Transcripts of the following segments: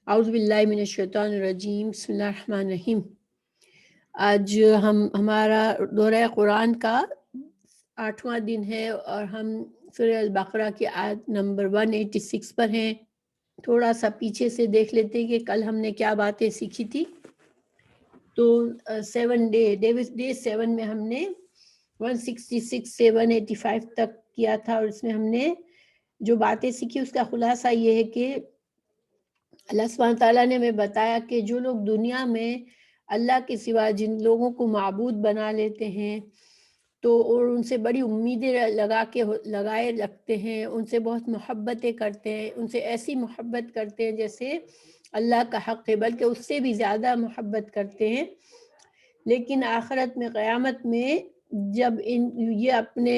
اعوذ باللہ من الشیطان الرجیم، بسم اللہ الرحمن الرحیم۔ آج ہمارا دورہ قرآن کا 8واں دن ہے اور ہم سورہ البقرہ کی آیت نمبر 186 پر ہیں۔ تھوڑا سا پیچھے سے دیکھ لیتے کہ کل ہم نے کیا باتیں سیکھی تھی۔ تو 7 میں ہم نے 166 سے 185 تک کیا تھا، اور اس میں ہم نے جو باتیں سیکھی اس کا خلاصہ یہ ہے کہ اللہ سبحانہ تعالیٰ نے ہمیں بتایا کہ جو لوگ دنیا میں اللہ کے سوا جن لوگوں کو معبود بنا لیتے ہیں تو اور ان سے بڑی امیدیں لگائے رکھتے ہیں، ان سے بہت محبتیں کرتے ہیں، ان سے ایسی محبت کرتے ہیں جیسے اللہ کا حق ہے، بلکہ اس سے بھی زیادہ محبت کرتے ہیں، لیکن آخرت میں قیامت میں جب یہ اپنے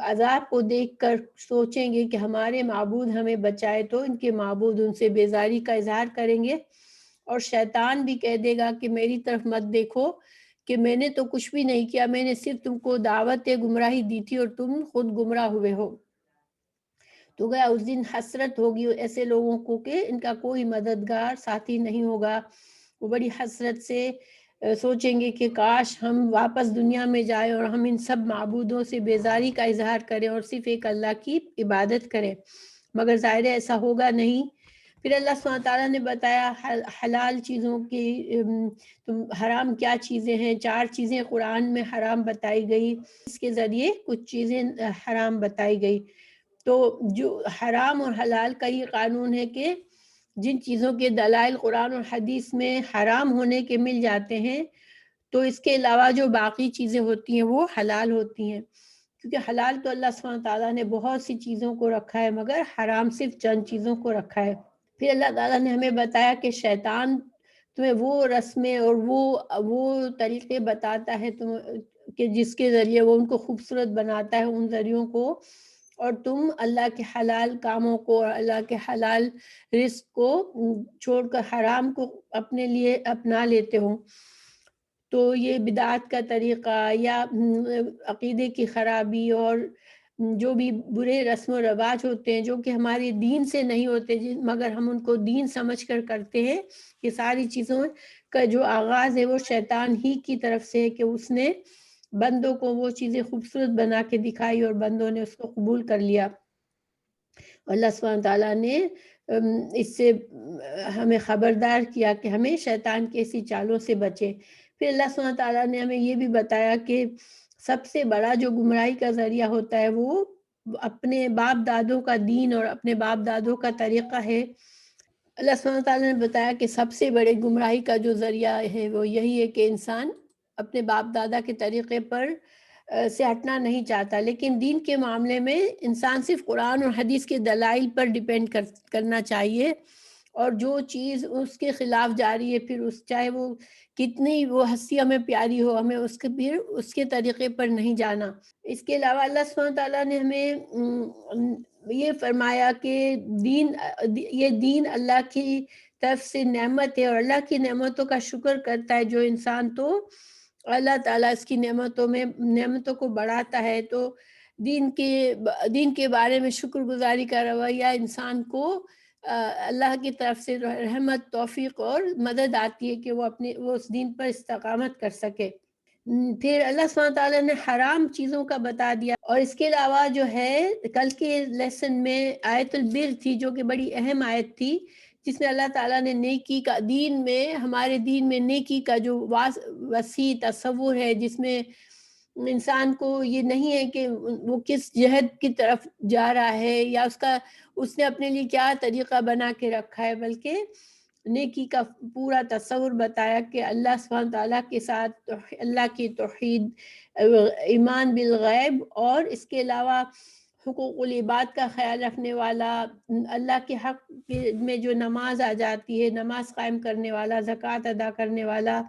عذاب کو دیکھ کر سوچیں گے کہ ہمارے معبود ہمیں بچائے، تو ان کے معبود ان سے بیزاری کا اظہار کریں گے، اور شیطان بھی کہہ دے گا کہ میری طرف مت دیکھو کہ میں نے تو کچھ بھی نہیں کیا، میں نے صرف تم کو دعوت گمراہی دی تھی اور تم خود گمراہ ہوئے ہو۔ تو گیا اس دن حسرت ہوگی ایسے لوگوں کو کہ ان کا کوئی مددگار ساتھی نہیں ہوگا۔ وہ بڑی حسرت سے سوچیں گے کہ کاش ہم واپس دنیا میں جائیں اور ہم ان سب معبودوں سے بیزاری کا اظہار کریں اور صرف ایک اللہ کی عبادت کریں، مگر ظاہر ایسا ہوگا نہیں۔ پھر اللہ سبحانہ تعالیٰ نے بتایا حلال چیزوں کی حرام کیا چیزیں ہیں۔ 4 چیزیں قرآن میں حرام بتائی گئی، اس کے ذریعے کچھ چیزیں حرام بتائی گئی۔ تو جو حرام اور حلال کا یہ قانون ہے کہ جن چیزوں کے دلائل قرآن اور حدیث میں حرام ہونے کے مل جاتے ہیں تو اس کے علاوہ جو باقی چیزیں ہوتی ہیں وہ حلال ہوتی ہیں، کیونکہ حلال تو اللہ سبحانہ تعالیٰ نے بہت سی چیزوں کو رکھا ہے، مگر حرام صرف چند چیزوں کو رکھا ہے۔ پھر اللہ تعالیٰ نے ہمیں بتایا کہ شیطان تمہیں وہ رسمیں اور وہ طریقے بتاتا ہے کہ جس کے ذریعے وہ ان کو خوبصورت بناتا ہے، ان ذریعوں کو، اور تم اللہ کے حلال کاموں کو اور اللہ کے حلال رزق کو چھوڑ کر حرام کو اپنے لیے اپنا لیتے ہو۔ تو یہ بدعت کا طریقہ یا عقیدے کی خرابی اور جو بھی برے رسم و رواج ہوتے ہیں جو کہ ہمارے دین سے نہیں ہوتے مگر ہم ان کو دین سمجھ کر کرتے ہیں، یہ ساری چیزوں کا جو آغاز ہے وہ شیطان ہی کی طرف سے ہے کہ اس نے بندوں کو وہ چیزیں خوبصورت بنا کے دکھائی اور بندوں نے اس کو قبول کر لیا۔ اللہ سبحانہ تعالیٰ نے اس سے ہمیں خبردار کیا کہ ہمیں شیطان کی ایسی چالوں سے بچے۔ پھر اللہ سبحانہ تعالیٰ نے ہمیں یہ بھی بتایا کہ سب سے بڑا جو گمراہی کا ذریعہ ہوتا ہے وہ اپنے باپ دادوں کا دین اور اپنے باپ دادوں کا طریقہ ہے۔ اللہ سبحانہ تعالیٰ نے بتایا کہ سب سے بڑے گمراہی کا جو ذریعہ ہے وہ یہی ہے کہ انسان اپنے باپ دادا کے طریقے پر سے ہٹنا نہیں چاہتا، لیکن دین کے معاملے میں انسان صرف قرآن اور حدیث کے دلائل پر ڈیپینڈ کرنا چاہیے، اور جو چیز اس کے خلاف جاری ہے پھر چاہے وہ کتنی وہ ہستی ہمیں پیاری ہو، ہمیں پھر اس کے طریقے پر نہیں جانا۔ اس کے علاوہ اللہ سبحانہ تعالیٰ نے ہمیں یہ فرمایا کہ یہ دین اللہ کی طرف سے نعمت ہے، اور اللہ کی نعمتوں کا شکر کرتا ہے جو انسان، تو اللہ تعالیٰ اس کی نعمتوں کو بڑھاتا ہے۔ تو دین کے بارے میں شکر گزاری کا رویہ انسان کو اللہ کی طرف سے رحمت، توفیق اور مدد آتی ہے کہ وہ اس دین پر استقامت کر سکے۔ پھر اللہ سبحانہ تعالیٰ نے حرام چیزوں کا بتا دیا، اور اس کے علاوہ جو ہے کل کے لیسن میں آیت البر تھی جو کہ بڑی اہم آیت تھی، جس میں اللہ تعالیٰ نے نیکی کا ہمارے دین میں نیکی کا جو وسیع تصور ہے، جس میں انسان کو یہ نہیں ہے کہ وہ کس جہد کی طرف جا رہا ہے یا اس نے اپنے لیے کیا طریقہ بنا کے رکھا ہے، بلکہ نیکی کا پورا تصور بتایا کہ اللہ سبحانہ تعالیٰ کے ساتھ اللہ کی توحید، ایمان بالغیب، اور اس کے علاوہ حقوق العباد کا خیال رکھنے والا، اللہ کے حق میں جو نماز آ جاتی ہے نماز قائم کرنے والا، زکوٰۃ ادا کرنے والا،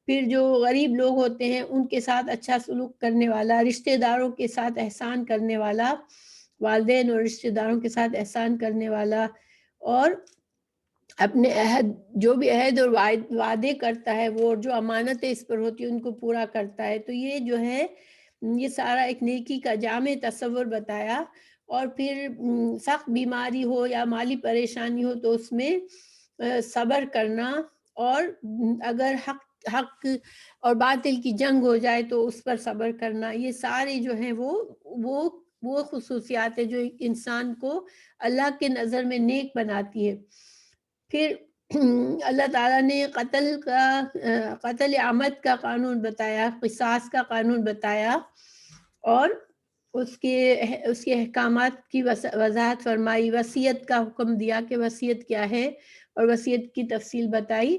پھر جو غریب لوگ ہوتے ہیں ان کے ساتھ اچھا سلوک کرنے والا، رشتہ داروں کے ساتھ احسان کرنے والا، والدین اور رشتہ داروں کے ساتھ احسان کرنے والا، اور اپنے جو بھی عہد اور وعدے کرتا ہے وہ جو امانتیں اس پر ہوتی ہیں ان کو پورا کرتا ہے۔ تو یہ جو ہے یہ سارا ایک نیکی کا جامع تصور بتایا۔ اور پھر سخت بیماری ہو یا مالی پریشانی ہو تو اس میں صبر کرنا، اور اگر حق اور باطل کی جنگ ہو جائے تو اس پر صبر کرنا، یہ سارے جو ہیں وہ خصوصیات ہیں جو ایک انسان کو اللہ کے نظر میں نیک بناتی ہے۔ پھر اللہ تعالیٰ نے قتل عمد کا قانون بتایا، قصاص کا قانون بتایا، اور اس کے احکامات کی وضاحت فرمائی، وصیت کا حکم دیا کہ وصیت کیا ہے اور وصیت کی تفصیل بتائی۔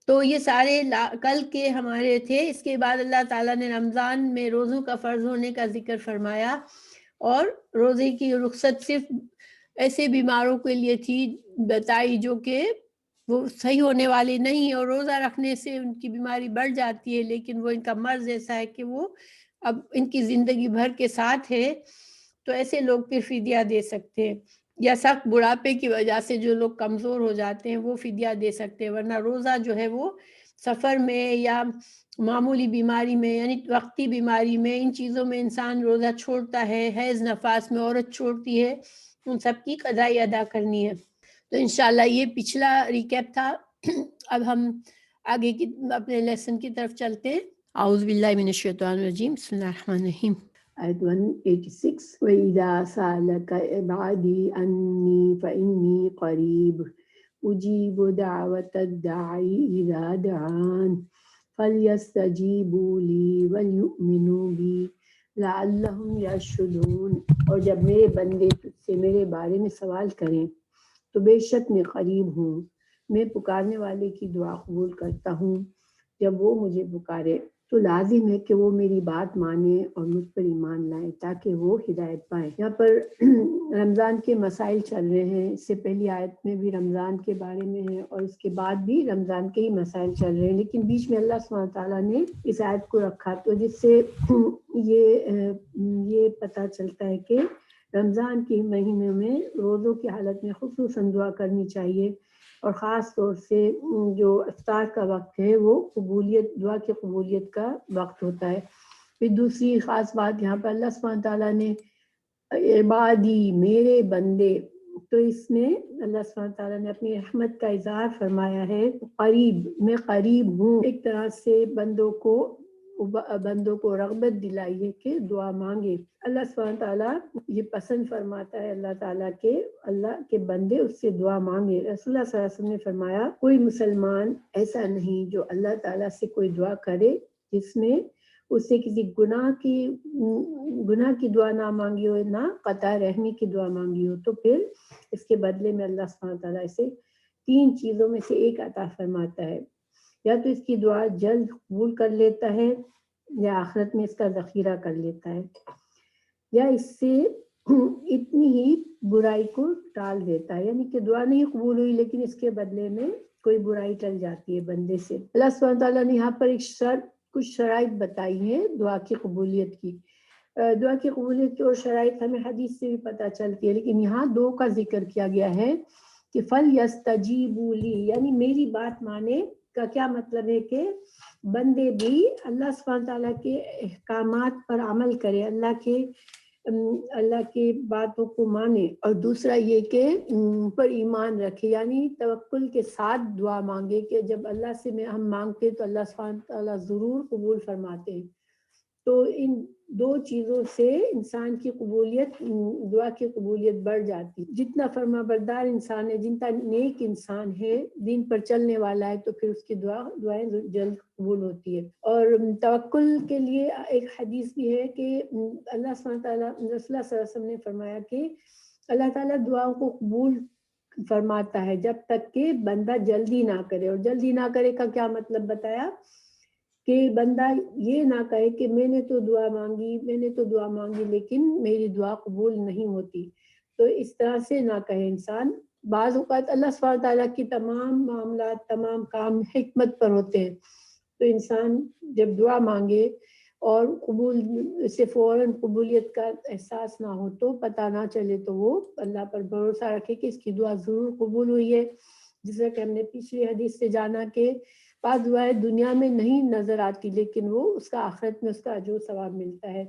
تو یہ سارے کل کے ہمارے تھے۔ اس کے بعد اللہ تعالیٰ نے رمضان میں روزوں کا فرض ہونے کا ذکر فرمایا، اور روزے کی رخصت صرف ایسے بیماروں کے لیے تھی بتائی جو کہ وہ صحیح ہونے والی نہیں، اور روزہ رکھنے سے ان کی بیماری بڑھ جاتی ہے، لیکن وہ ان کا مرض ایسا ہے کہ وہ اب ان کی زندگی بھر کے ساتھ ہے، تو ایسے لوگ پھر فدیہ دے سکتے ہیں، یا سخت بڑھاپے کی وجہ سے جو لوگ کمزور ہو جاتے ہیں وہ فدیہ دے سکتے ہیں، ورنہ روزہ جو ہے وہ سفر میں یا معمولی بیماری میں، یعنی وقتی بیماری میں، ان چیزوں میں انسان روزہ چھوڑتا ہے، حیض نفاس میں عورت چھوڑتی ہے، ان سب کی قضائی ادا کرنی ہے۔ تو انشاءاللہ یہ پچھلا ریکیپ تھا۔ اب ہم آگے کی اپنے لیسن کی طرف چلتے ہیں۔ اعوذ باللہ من الشیطان الرجیم، بسم اللہ الرحمن الرحیم۔ آیت 186، وَإِذَا سَأَلَكَ عِبَادِي عَنِّي فَإِنِّي قَرِيبٌ أُجِيبُ دَعْوَةَ الدَّاعِ إِذَا دَعَانِ فَلْيَسْتَجِيبُوا لِي وَلْيُؤْمِنُوا بِي لَعَلَّهُمْ يَرْشُدُونَ۔ اور جب میرے بندے تجھ سے میرے بارے میں سوال کریں تو بے شک میں قریب ہوں، میں پکارنے والے کی دعا قبول کرتا ہوں۔ جب وہ مجھے پکارے تو لازم ہے کہ وہ میری بات مانیں اور مجھ پر ایمان لائیں تاکہ وہ ہدایت پائیں۔ یہاں پر رمضان کے مسائل چل رہے ہیں، اس سے پہلی آیت میں بھی رمضان کے بارے میں ہے اور اس کے بعد بھی رمضان کے ہی مسائل چل رہے ہیں، لیکن بیچ میں اللہ سبحانہ تعالیٰ نے اس آیت کو رکھا تو جس سے یہ پتہ چلتا ہے کہ رمضان کے مہینے میں روزوں کی حالت میں خصوصاً دعا کرنی چاہیے، اور خاص طور سے جو افطار کا وقت ہے وہ دعا کی قبولیت کا وقت ہوتا ہے۔ پھر دوسری خاص بات یہاں پر اللہ سبحانہ تعالیٰ نے عبادی میرے بندے، تو اس میں اللہ سبحانہ تعالیٰ نے اپنی رحمت کا اظہار فرمایا ہے، قریب میں قریب ہوں، ایک طرح سے بندوں کو رغبت دلائی ہے کہ دعا مانگے۔ اللہ سبحانہ تعالیٰ یہ پسند فرماتا ہے اللہ کے بندے اس سے دعا مانگے۔ رسول اللہ صلی اللہ علیہ وسلم نے فرمایا کوئی مسلمان ایسا نہیں جو اللہ تعالیٰ سے کوئی دعا کرے جس میں اس سے کسی گناہ کی دعا نہ مانگی ہو، نہ قطع رحمی کی دعا مانگی ہو، تو پھر اس کے بدلے میں اللہ سبحانہ تعالیٰ اسے 3 چیزوں میں سے ایک عطا فرماتا ہے، یا تو اس کی دعا جلد قبول کر لیتا ہے، یا آخرت میں اس کا ذخیرہ کر لیتا ہے، یا اس سے اتنی ہی برائی کو ٹال دیتا ہے، یعنی کہ دعا نہیں قبول ہوئی لیکن اس کے بدلے میں کوئی برائی ٹل جاتی ہے بندے سے۔ اللہ سبحانہ تعالیٰ نے یہاں پر کچھ شرائط بتائی ہیں دعا کی قبولیت کی۔ دعا کی قبولیت کی اور شرائط ہمیں حدیث سے بھی پتہ چلتی ہے، لیکن یہاں 2 کا ذکر کیا گیا ہے کہ فَلْيَسْتَجِيبُوا لِي، یعنی میری بات مانے کا کیا مطلب ہے کہ بندے بھی اللہ سبحانہ تعالیٰ کے احکامات پر عمل کرے، اللہ کے باتوں کو مانے، اور دوسرا یہ کہ پر ایمان رکھے، یعنی توکل کے ساتھ دعا مانگے کہ جب اللہ سے ہم مانگتے تو اللہ سبحانہ تعالیٰ ضرور قبول فرماتے ہیں۔ تو ان 2 چیزوں سے انسان کی قبولیت، دعا کی قبولیت بڑھ جاتی ہے۔ جتنا فرما بردار انسان ہے، جتنا نیک انسان ہے، دین پر چلنے والا ہے، تو پھر اس کی دعائیں جلد قبول ہوتی ہے۔ اور توکل کے لیے ایک حدیث بھی ہے کہ اللہ سبحانہ تعالیٰ، رسول اللہ صلی اللہ علیہ وسلم نے فرمایا کہ اللہ تعالیٰ دعاؤں کو قبول فرماتا ہے جب تک کہ بندہ جلدی نہ کرے، اور جلدی نہ کرے کا کیا مطلب بتایا کہ بندہ یہ نہ کہے کہ میں نے تو دعا مانگی لیکن میری دعا قبول نہیں ہوتی، تو اس طرح سے نہ کہے انسان۔ بعض اوقات اللہ سبحانہ تعالیٰ کی تمام معاملات، تمام کام حکمت پر ہوتے ہیں، تو انسان جب دعا مانگے اور سے فوراً قبولیت کا احساس نہ ہو، تو پتہ نہ چلے، تو وہ اللہ پر بھروسہ رکھے کہ اس کی دعا ضرور قبول ہوئی ہے، جیسا کہ ہم نے پچھلی حدیث سے جانا کہ بعض دعائیں دنیا میں نہیں نظر آتی لیکن وہ اس کا آخرت میں اس کا اجر و ثواب ملتا ہے۔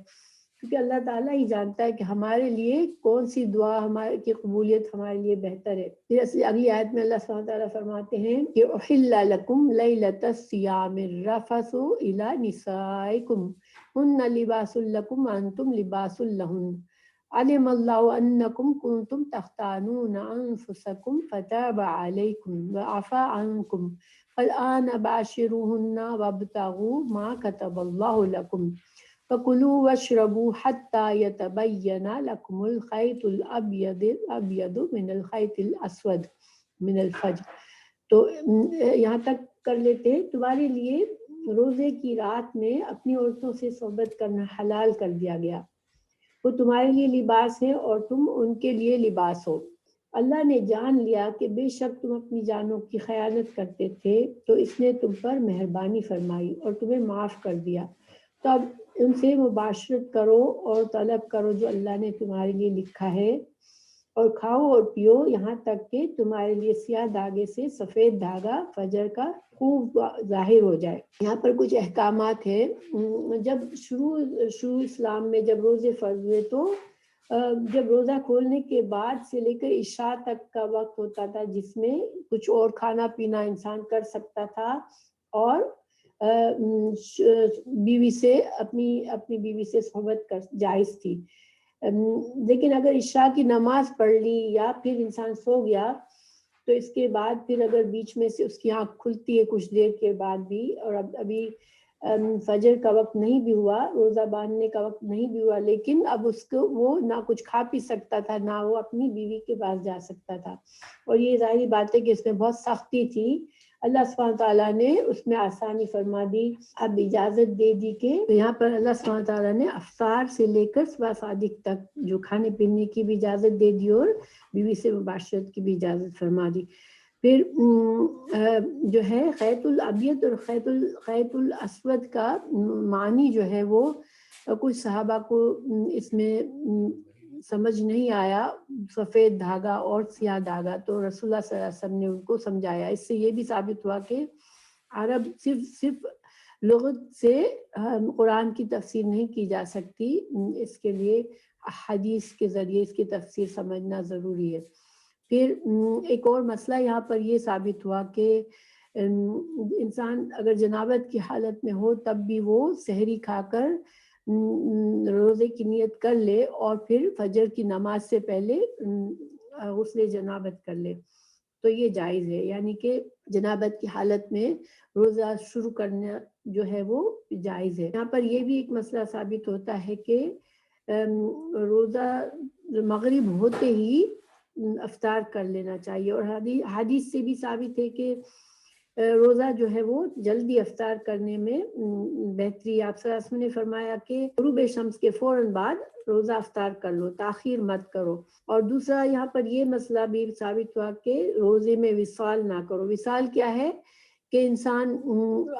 کیونکہ اللہ تعالیٰ ہی جانتا ہے کہ ہمارے لیے کون سی دعا ہمارے کی قبولیت ہمارے لیے بہتر ہے۔ پھر اگلی آیت میں اللہ سبحانہ تعالیٰ فرماتے ہیں کہ احل لکم لیلۃ الصیام الرفث الی نسائکم ہن لباس لکم وانتم لباس لہن علم اللہ انکم کنتم تختانون انفسکم فتاب علیکم وعفا عنکم فالآن باشروہن وابتغوا ما کتب اللہ لکم فَكُلُوا وَاشْرَبُوا حَتَّى يَتَبَيَّنَ لَكُمُ الْخَيْطُ الْأَبْيَضُ مِنَ الْخَيْطِ الْأَسْوَدِ مِنَ الْفَجْرِ۔ تو یہاں تک کر لیتے ہیں۔ تمہارے لیے روزے کی رات میں اپنی عورتوں سے صحبت کرنا حلال کر دیا گیا، وہ تمہارے لیے لباس ہے اور تم ان کے لیے لباس ہو۔ اللہ نے جان لیا کہ بے شک تم اپنی جانوں کی خیانت کرتے تھے تو اس نے تم پر مہربانی فرمائی اور تمہیں معاف کر دیا، تو اب ان سے مباشرت کرو اور طلب کرو جو اللہ نے تمہارے لیے لکھا ہے، اور کھاؤ اور پیو یہاں تک کہ تمہارے لیے سیاہ دھاگے سے سفید دھاگا فجر کا خوب ظاہر ہو جائے۔ یہاں پر کچھ احکامات ہیں۔ جب شروع اسلام میں جب روزے فرض ہوئے تو جب روزہ کھولنے کے بعد سے لے کر عشاء تک کا وقت ہوتا تھا جس میں کچھ اور کھانا پینا انسان کر سکتا تھا، اور بیوی سے اپنی بیوی سے صحبت کر جائز تھی۔ لیکن اگر عشاء کی نماز پڑھ لی یا پھر انسان سو گیا تو اس کے بعد پھر اگر بیچ میں سے اس کی آنکھ کھلتی ہے کچھ دیر کے بعد بھی، اور ابھی فجر کا وقت نہیں بھی ہوا، روزہ باندھنے کا وقت نہیں بھی ہوا، لیکن اب اس کو وہ نہ کچھ کھا پی سکتا تھا نہ وہ اپنی بیوی کے پاس جا سکتا تھا، اور یہ ظاہری بات ہے کہ اس میں بہت سختی تھی۔ اللہ سبحانہ تعالیٰ نے اس میں آسانی فرما دی، اب اجازت دے دی کہ یہاں پر اللہ سبحانہ تعالیٰ نے افطار سے لے کر صبح صادق تک جو کھانے پینے کی بھی اجازت دے دی اور بیوی سے مباشرت کی بھی اجازت فرما دی۔ پھر جو ہے خیط الابیض اور خیط الاسود کا معنی جو ہے وہ کچھ صحابہ کو اس میں سمجھ نہیں آیا، سفید دھاگا اور سیاہ دھاگا، تو رسول اللہ صلی اللہ علیہ وسلم نے ان کو سمجھایا۔ اس سے یہ بھی ثابت ہوا کہ عرب صرف لغت سے قرآن کی تفسیر نہیں کی جا سکتی، اس کے لیے حدیث کے ذریعے اس کی تفسیر سمجھنا ضروری ہے۔ پھر ایک اور مسئلہ یہاں پر یہ ثابت ہوا کہ انسان اگر جنابت کی حالت میں ہو تب بھی وہ سحری کھا کر روزے کی نیت کر لے اور پھر فجر کی نماز سے پہلے غسل جنابت کر لے، تو یہ جائز ہے، یعنی کہ جنابت کی حالت میں روزہ شروع کرنا جو ہے وہ جائز ہے۔ یہاں پر یہ بھی ایک مسئلہ ثابت ہوتا ہے کہ روزہ مغرب ہوتے ہی افطار کر لینا چاہیے، اور حدیث سے بھی ثابت ہے کہ روزہ جو ہے وہ جلدی افطار کرنے میں بہتری۔ آپ صلی اللہ علیہ وسلم نے فرمایا کہ غروب شمس کے فوراً بعد روزہ افطار کر لو، تاخیر مت کرو۔ اور دوسرا یہاں پر یہ مسئلہ بھی ثابت ہوا کہ روزے میں وصال نہ کرو۔ وصال کیا ہے کہ انسان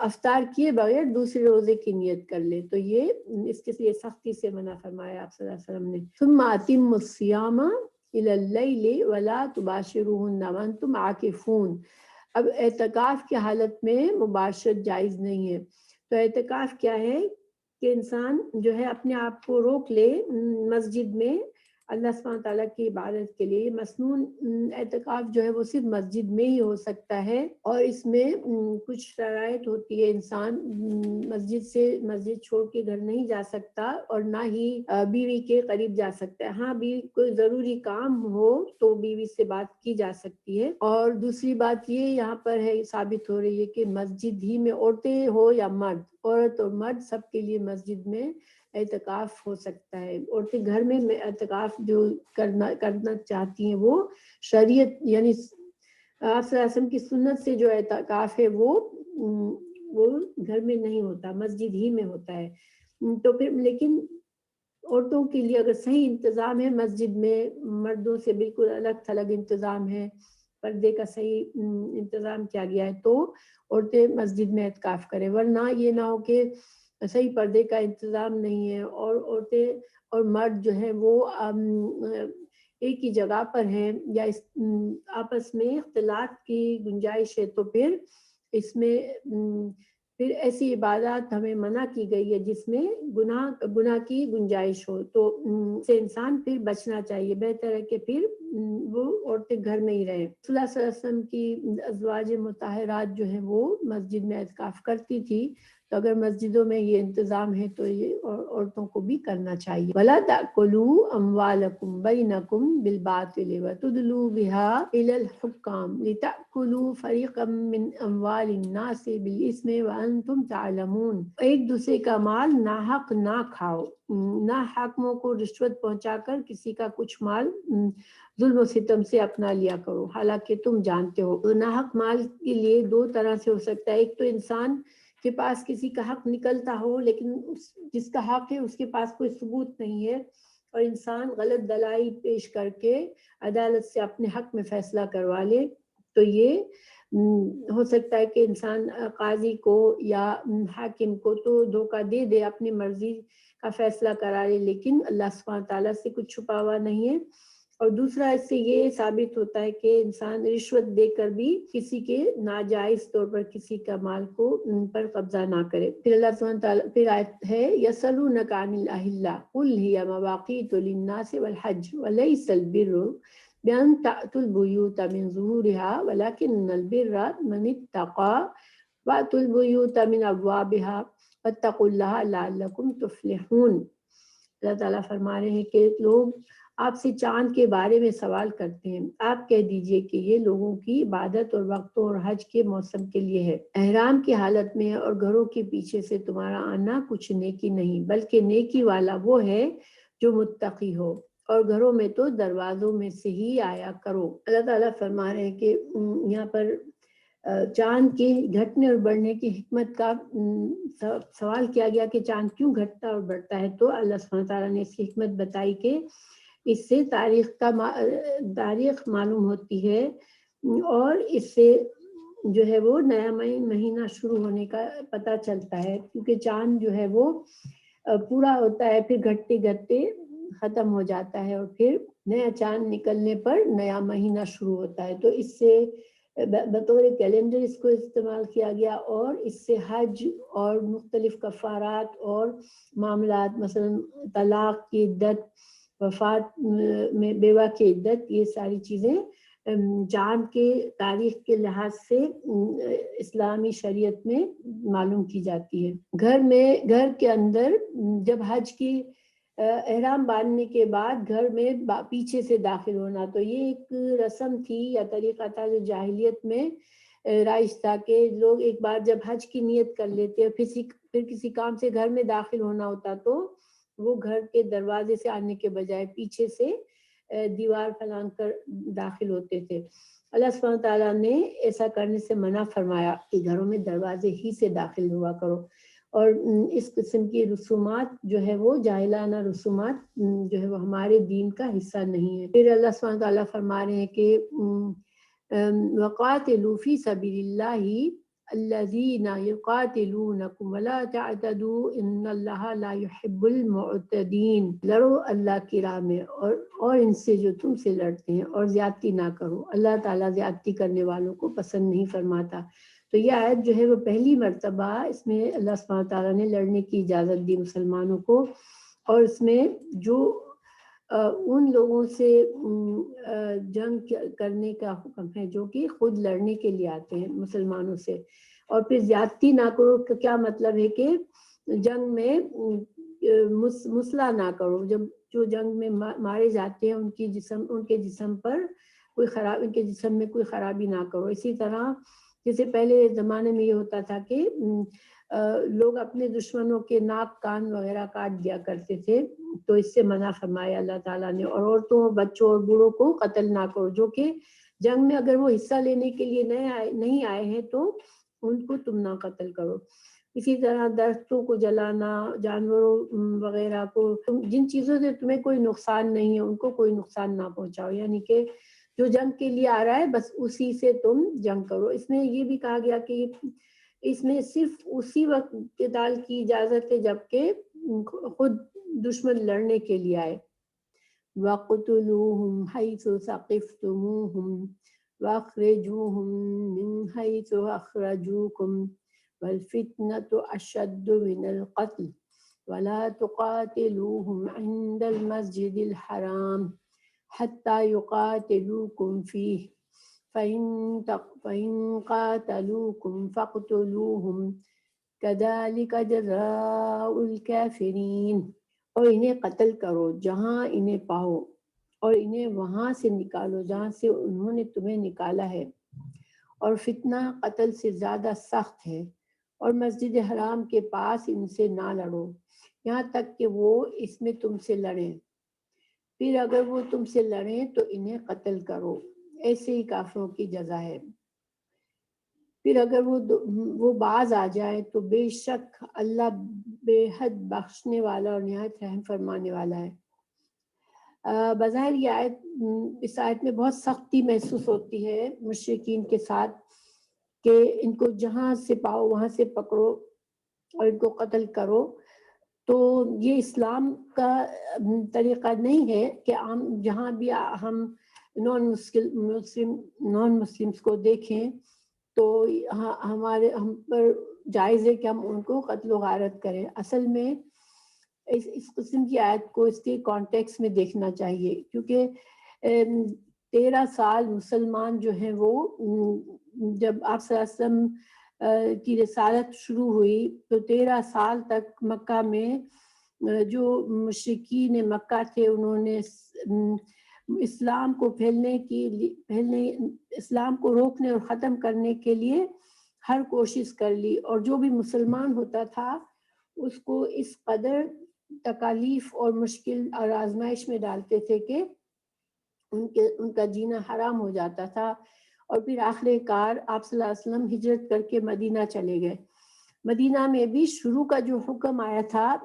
افطار کیے بغیر دوسرے روزے کی نیت کر لے، تو یہ اس کے لیے سختی سے منع فرمایا آپ صلی اللہ علیہ وسلم نے۔ ثم اتموا الصیام الی اللیل ولا تباشروہن وانتم عاکفون۔ اب اعتکاف کی حالت میں مباشرت جائز نہیں ہے، تو اعتکاف کیا ہے کہ انسان جو ہے اپنے آپ کو روک لے مسجد میں اللہ سبحانہ تعالیٰ کی عبادت کے لیے۔ مسنون اعتکاف جو ہے وہ صرف مسجد میں ہی ہو سکتا ہے، اور اس میں کچھ شرائط ہوتی ہے، انسان مسجد چھوڑ کے گھر نہیں جا سکتا اور نہ ہی بیوی کے قریب جا سکتا ہے۔ ہاں بھی کوئی ضروری کام ہو تو بیوی سے بات کی جا سکتی ہے۔ اور دوسری بات یہ یہاں پر ہے ثابت ہو رہی ہے کہ مسجد ہی میں عورتیں ہو یا مرد، عورت اور مرد سب کے لیے مسجد میں اعتکاف ہو سکتا ہے۔ عورتیں گھر میں اعتکاف جو کرنا چاہتی ہیں وہ شریعت یعنی آپ صلی اللہ علیہ وسلم کی سنت سے جو اعتکاف ہے وہ گھر میں نہیں ہوتا، مسجد ہی میں ہوتا ہے۔ تو پھر لیکن عورتوں کے لیے اگر صحیح انتظام ہے مسجد میں، مردوں سے بالکل الگ تھلگ انتظام ہے، پردے کا صحیح انتظام کیا گیا ہے، تو عورتیں مسجد میں اعتکاف کریں، ورنہ یہ نہ ہو کہ صحیح پردے کا انتظام نہیں ہے اور عورتیں اور مرد جو ہیں وہ ایک ہی جگہ پر ہیں یا آپس میں اختلاط کی گنجائش ہے، تو پھر اس میں پھر ایسی عبادات ہمیں منع کی گئی ہے جس میں گناہ کی گنجائش ہو، تو سے انسان پھر بچنا چاہیے، بہتر ہے کہ پھر وہ عورتیں گھر میں ہی رہیں۔ رسول اللہ صلی اللہ علیہ وسلم کی ازواج مطہرات جو ہیں وہ مسجد میں اعتکاف کرتی تھی، تو اگر مسجدوں میں یہ انتظام ہے تو یہ عورتوں کو بھی کرنا چاہیے۔ وَلَا تَأْكُلُوا أَمْوَالَكُمْ بَيْنَكُمْ بِالْبَاطِلِ وَتُدْلُوا بِهَا إِلَى الْحُكَّامِ لِتَأْكُلُوا فَرِيقًا مِّنْ أَمْوَالِ النَّاسِ بِالْإِثْمِ وَأَنْتُمْ تَعْلَمُونَ۔ ایک دوسرے کا مال ناحق نہ کھاؤ، نہ حاکموں کو رشوت پہنچا کر کسی کا کچھ مال ظلم و ستم سے اپنا لیا کرو حالانکہ تم جانتے ہو۔ تو ناحق مال کے لیے دو طرح سے ہو سکتا ہے، ایک تو انسان کے پاس کسی کا حق نکلتا ہو لیکن جس کا حق ہے اس کے پاس کوئی ثبوت نہیں ہے اور انسان غلط دلائل پیش کر کے عدالت سے اپنے حق میں فیصلہ کروا لے، تو یہ ہو سکتا ہے کہ انسان قاضی کو یا حاکم کو تو دھوکہ دے دے، اپنی مرضی کا فیصلہ کرا لے، لیکن اللہ سبحانہ تعالیٰ سے کچھ چھپا ہوا نہیں ہے۔ اور دوسرا اس سے یہ ثابت ہوتا ہے کہ انسان رشوت دے کر بھی کسی کے ناجائز طور پر کسی کا مال کو ان پر قبضہ نہ کرے۔ پھر اللہ سبحانہ تعالیٰ پھر آیت ہے یسألونک عن الأہلہ قل ہی مواقیت للناس والحج وليس البر بأن تأتوا البيوت من ظهورها ولكن البر من اتقى وأتوا البيوت من أبوابها واتقوا الله لعلكم تفلحون۔ اللہ تعالیٰ فرما رہے ہیں کہ لوگ آپ سے چاند کے بارے میں سوال کرتے ہیں، آپ کہہ دیجئے کہ یہ لوگوں کی عبادت اور وقتوں اور حج کے موسم کے لیے ہے، احرام کی حالت میں اور گھروں کے پیچھے سے تمہارا آنا کچھ نیکی نہیں، بلکہ نیکی والا وہ ہے جو متقی ہو، اور گھروں میں تو دروازوں میں سے ہی آیا کرو۔ اللہ تعالیٰ فرما رہے ہیں کہ یہاں پر چاند کے گھٹنے اور بڑھنے کی حکمت کا سوال کیا گیا کہ چاند کیوں گھٹتا اور بڑھتا ہے، تو اللہ سبحانہ تعالیٰ نے اس کی حکمت بتائی کہ اس سے تاریخ معلوم ہوتی ہے اور اس سے جو ہے وہ نیا مہینہ شروع ہونے کا پتہ چلتا ہے، کیونکہ چاند جو ہے وہ پورا ہوتا ہے پھر گھٹتے گھٹتے ختم ہو جاتا ہے اور پھر نیا چاند نکلنے پر نیا مہینہ شروع ہوتا ہے، تو اس سے بطور کیلنڈر اس کو استعمال کیا گیا، اور اس سے حج اور مختلف کفارات اور معاملات مثلا طلاق کی عدت، وفات میں بیوہ کی عدت، یہ ساری چیزیں چاند کے تاریخ کے لحاظ سے اسلامی شریعت میں معلوم کی جاتی ہے۔ گھر کے اندر جب حج کی احرام باندھنے کے بعد گھر میں پیچھے سے داخل ہونا، تو یہ ایک رسم تھی یا طریقہ تھا جو جاہلیت میں رائج تھا کہ لوگ ایک بار جب حج کی نیت کر لیتے اور پھر کسی کام سے گھر میں داخل ہونا ہوتا تو وہ گھر کے دروازے سے آنے کے بجائے پیچھے سے دیوار پھلانگ کر داخل ہوتے تھے۔ اللہ سبحانہ تعالیٰ نے ایسا کرنے سے منع فرمایا کہ گھروں میں دروازے ہی سے داخل ہوا کرو، اور اس قسم کی رسومات جو ہے وہ جاہلانہ رسومات جو ہے وہ ہمارے دین کا حصہ نہیں ہے۔ پھر اللہ سبحانہ تعالیٰ فرما رہے ہیں کہ وَقَاتِلُوا فِي سَبِيلِ اللَّهِ الَّذِينَ يُقَاتِلُونَكُمْ وَلَا تَعْتَدُوا إِنَّ اللَّهَ لَا يُحِبُّ الْمُعْتَدِينَ۔ لڑو اللہ کی راہ میں اور ان سے جو تم سے لڑتے ہیں، اور زیادتی نہ کرو، اللہ تعالیٰ زیادتی کرنے والوں کو پسند نہیں فرماتا۔ تو یہ آیت جو ہے وہ پہلی مرتبہ اس میں اللہ سبحانہ تعالیٰ نے لڑنے کی اجازت دی مسلمانوں کو، اور اس میں جو ان لوگوں سے جنگ کرنے کا حکم ہے جو کہ خود لڑنے کے لیے آتے ہیں مسلمانوں سے، اور پھر زیادتی نہ کرو کا کیا مطلب ہے کہ جنگ میں مسلح نہ کرو، جب جو جنگ میں مارے جاتے ہیں ان کے جسم پر ان کے جسم میں کوئی خرابی نہ کرو۔ اسی طرح جیسے پہلے زمانے میں یہ ہوتا تھا کہ لوگ اپنے دشمنوں کے ناک کان وغیرہ کاٹ دیا کرتے تھے، تو اس سے منع فرمایا اللہ تعالیٰ نے، اور عورتوں بچوں اور بوڑھوں کو قتل نہ کرو، جو کہ جنگ میں اگر وہ حصہ لینے کے لیے نہیں آئے ہیں تو ان کو تم نہ قتل کرو۔ اسی طرح درختوں کو جلانا، جانوروں وغیرہ کو، جن چیزوں سے تمہیں کوئی نقصان نہیں ہے ان کو کوئی نقصان نہ پہنچاؤ، یعنی کہ جو جنگ کے لیے آ رہا ہے بس اسی سے تم جنگ کرو۔ اس میں یہ بھی کہا گیا کہ اس میں صرف اسی وقت قتال کی اجازت ہے جبکہ خود دشمن لڑنے کے لیے آئے۔ وَاقْتُلُوهُمْ حَيْثُ ثَقِفْتُمُوهُمْ وَأَخْرِجُوهُمْ مِنْ حَيْثُ أَخْرَجُوكُمْ والفتنة أشد من القتل ولا تقاتلوهم عند المسجد الحرام حتى يقاتلوكم فيه فإن قاتلوكم فاقتلوهم كذلك جزاء الكافرین، اور انہیں قتل کرو جہاں انہیں پاؤ، اور انہیں وہاں سے نکالو جہاں سے انہوں نے تمہیں نکالا ہے، اور فتنہ قتل سے زیادہ سخت ہے، اور مسجد حرام کے پاس ان سے نہ لڑو یہاں تک کہ وہ اس میں تم سے لڑیں، پھر اگر وہ تم سے لڑیں تو انہیں قتل کرو، ایسے ہی کافروں کی جزا ہے۔ پھر اگر وہ باز آ جائے تو بے شک اللہ بے حد بخشنے والا اور نہایت رحم فرمانے والا ہے۔ بظاہر یہ آیت، اس آیت میں بہت سختی محسوس ہوتی ہے مشرکین کے ساتھ کہ ان کو جہاں سے پاؤ وہاں سے پکڑو اور ان کو قتل کرو۔ تو یہ اسلام کا طریقہ نہیں ہے کہ ہم جہاں بھی ہم نان مسلمس کو دیکھیں تو ہم پر جائز ہے کہ ہم ان کو قتل و غارت کریں۔ اصل میں اس قسم کی آیت کو اس کے کانٹیکس میں دیکھنا چاہیے، کیونکہ 13 سال مسلمان جو ہیں وہ جب آپ صلی اللہ علیہ وسلم کی رسالت شروع ہوئی تو 13 سال تک مکہ میں جو مشرکین مکہ تھے انہوں نے اسلام کو اسلام کو روکنے اور ختم کرنے کے لیے ہر کوشش کر لی، اور جو بھی مسلمان ہوتا تھا اس کو اس قدر تکالیف اور مشکل اور آزمائش میں ڈالتے تھے کہ ان کا جینا حرام ہو جاتا تھا، اور پھر آخر کار آپ صلی اللہ علیہ وسلم ہجرت کر کے مدینہ چلے گئے۔ مدینہ میں بھی شروع کا جو حکم آیا تھا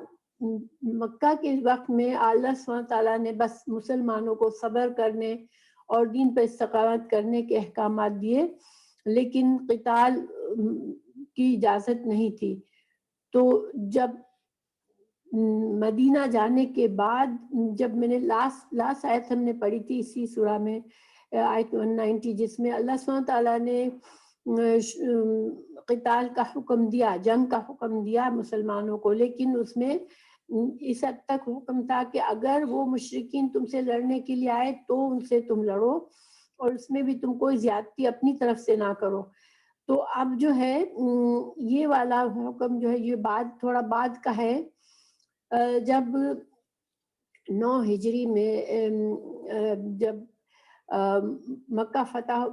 مکہ کے وقت میں، اللہ سبحانہ تعالیٰ نے بس مسلمانوں کو صبر کرنے اور دین پر استقامت کرنے کے احکامات دیے، لیکن قتال کی اجازت نہیں تھی۔ تو جب مدینہ جانے کے بعد، جب میں نے لاسٹ آیت ہم نے پڑھی تھی اسی سورہ میں، آیت 190، جس میں اللہ سبحانہ تعالیٰ نے قتال کا حکم دیا، جنگ کا حکم دیا مسلمانوں کو، لیکن اس میں اس حد تک حکم تھا کہ اگر وہ مشرکین تم سے لڑنے کے لیے آئے تو ان سے تم لڑو، اور اس میں بھی تم کوئی زیادتی اپنی طرف سے نہ کرو۔ تو اب جو ہے یہ والا حکم جو ہے یہ تھوڑا بعد کا ہے، جب 9 ہجری میں جب مکہ فتح،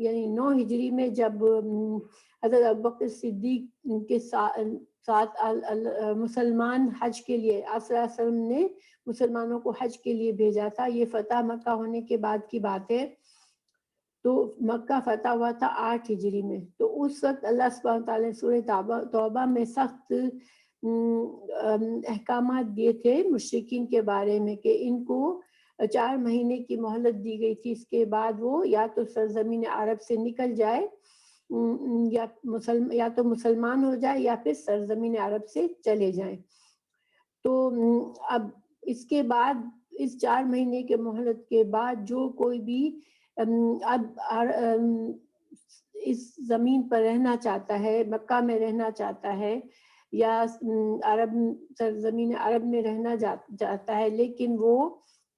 یعنی 9 ہجری میں جب حضرت ابوبکر صدیق کے ساتھ مسلمان حج کے لیے، آپ صلی اللہ علیہ وسلم نے مسلمانوں کو حج کے لیے بھیجا تھا، یہ فتح مکہ ہونے کے بعد کی بات ہے۔ تو مکہ فتح ہوا تھا 8 ہجری میں، تو اس وقت اللہ سبحانہ تعالیٰ نے سورہ توبہ میں سخت احکامات دیے تھے مشرکین کے بارے میں کہ ان کو 4 مہینے کی مہلت دی گئی تھی، اس کے بعد وہ یا تو سرزمین عرب سے نکل جائے، یا تو مسلمان ہو جائے یا پھر سرزمین عرب سے چلے جائیں۔ تو اب اس کے بعد اس 4 مہینے کے مہلت کے بعد جو کوئی بھی اب اس زمین پر رہنا چاہتا ہے، مکہ میں رہنا چاہتا ہے یا سرزمین عرب میں رہنا چاہتا ہے، لیکن وہ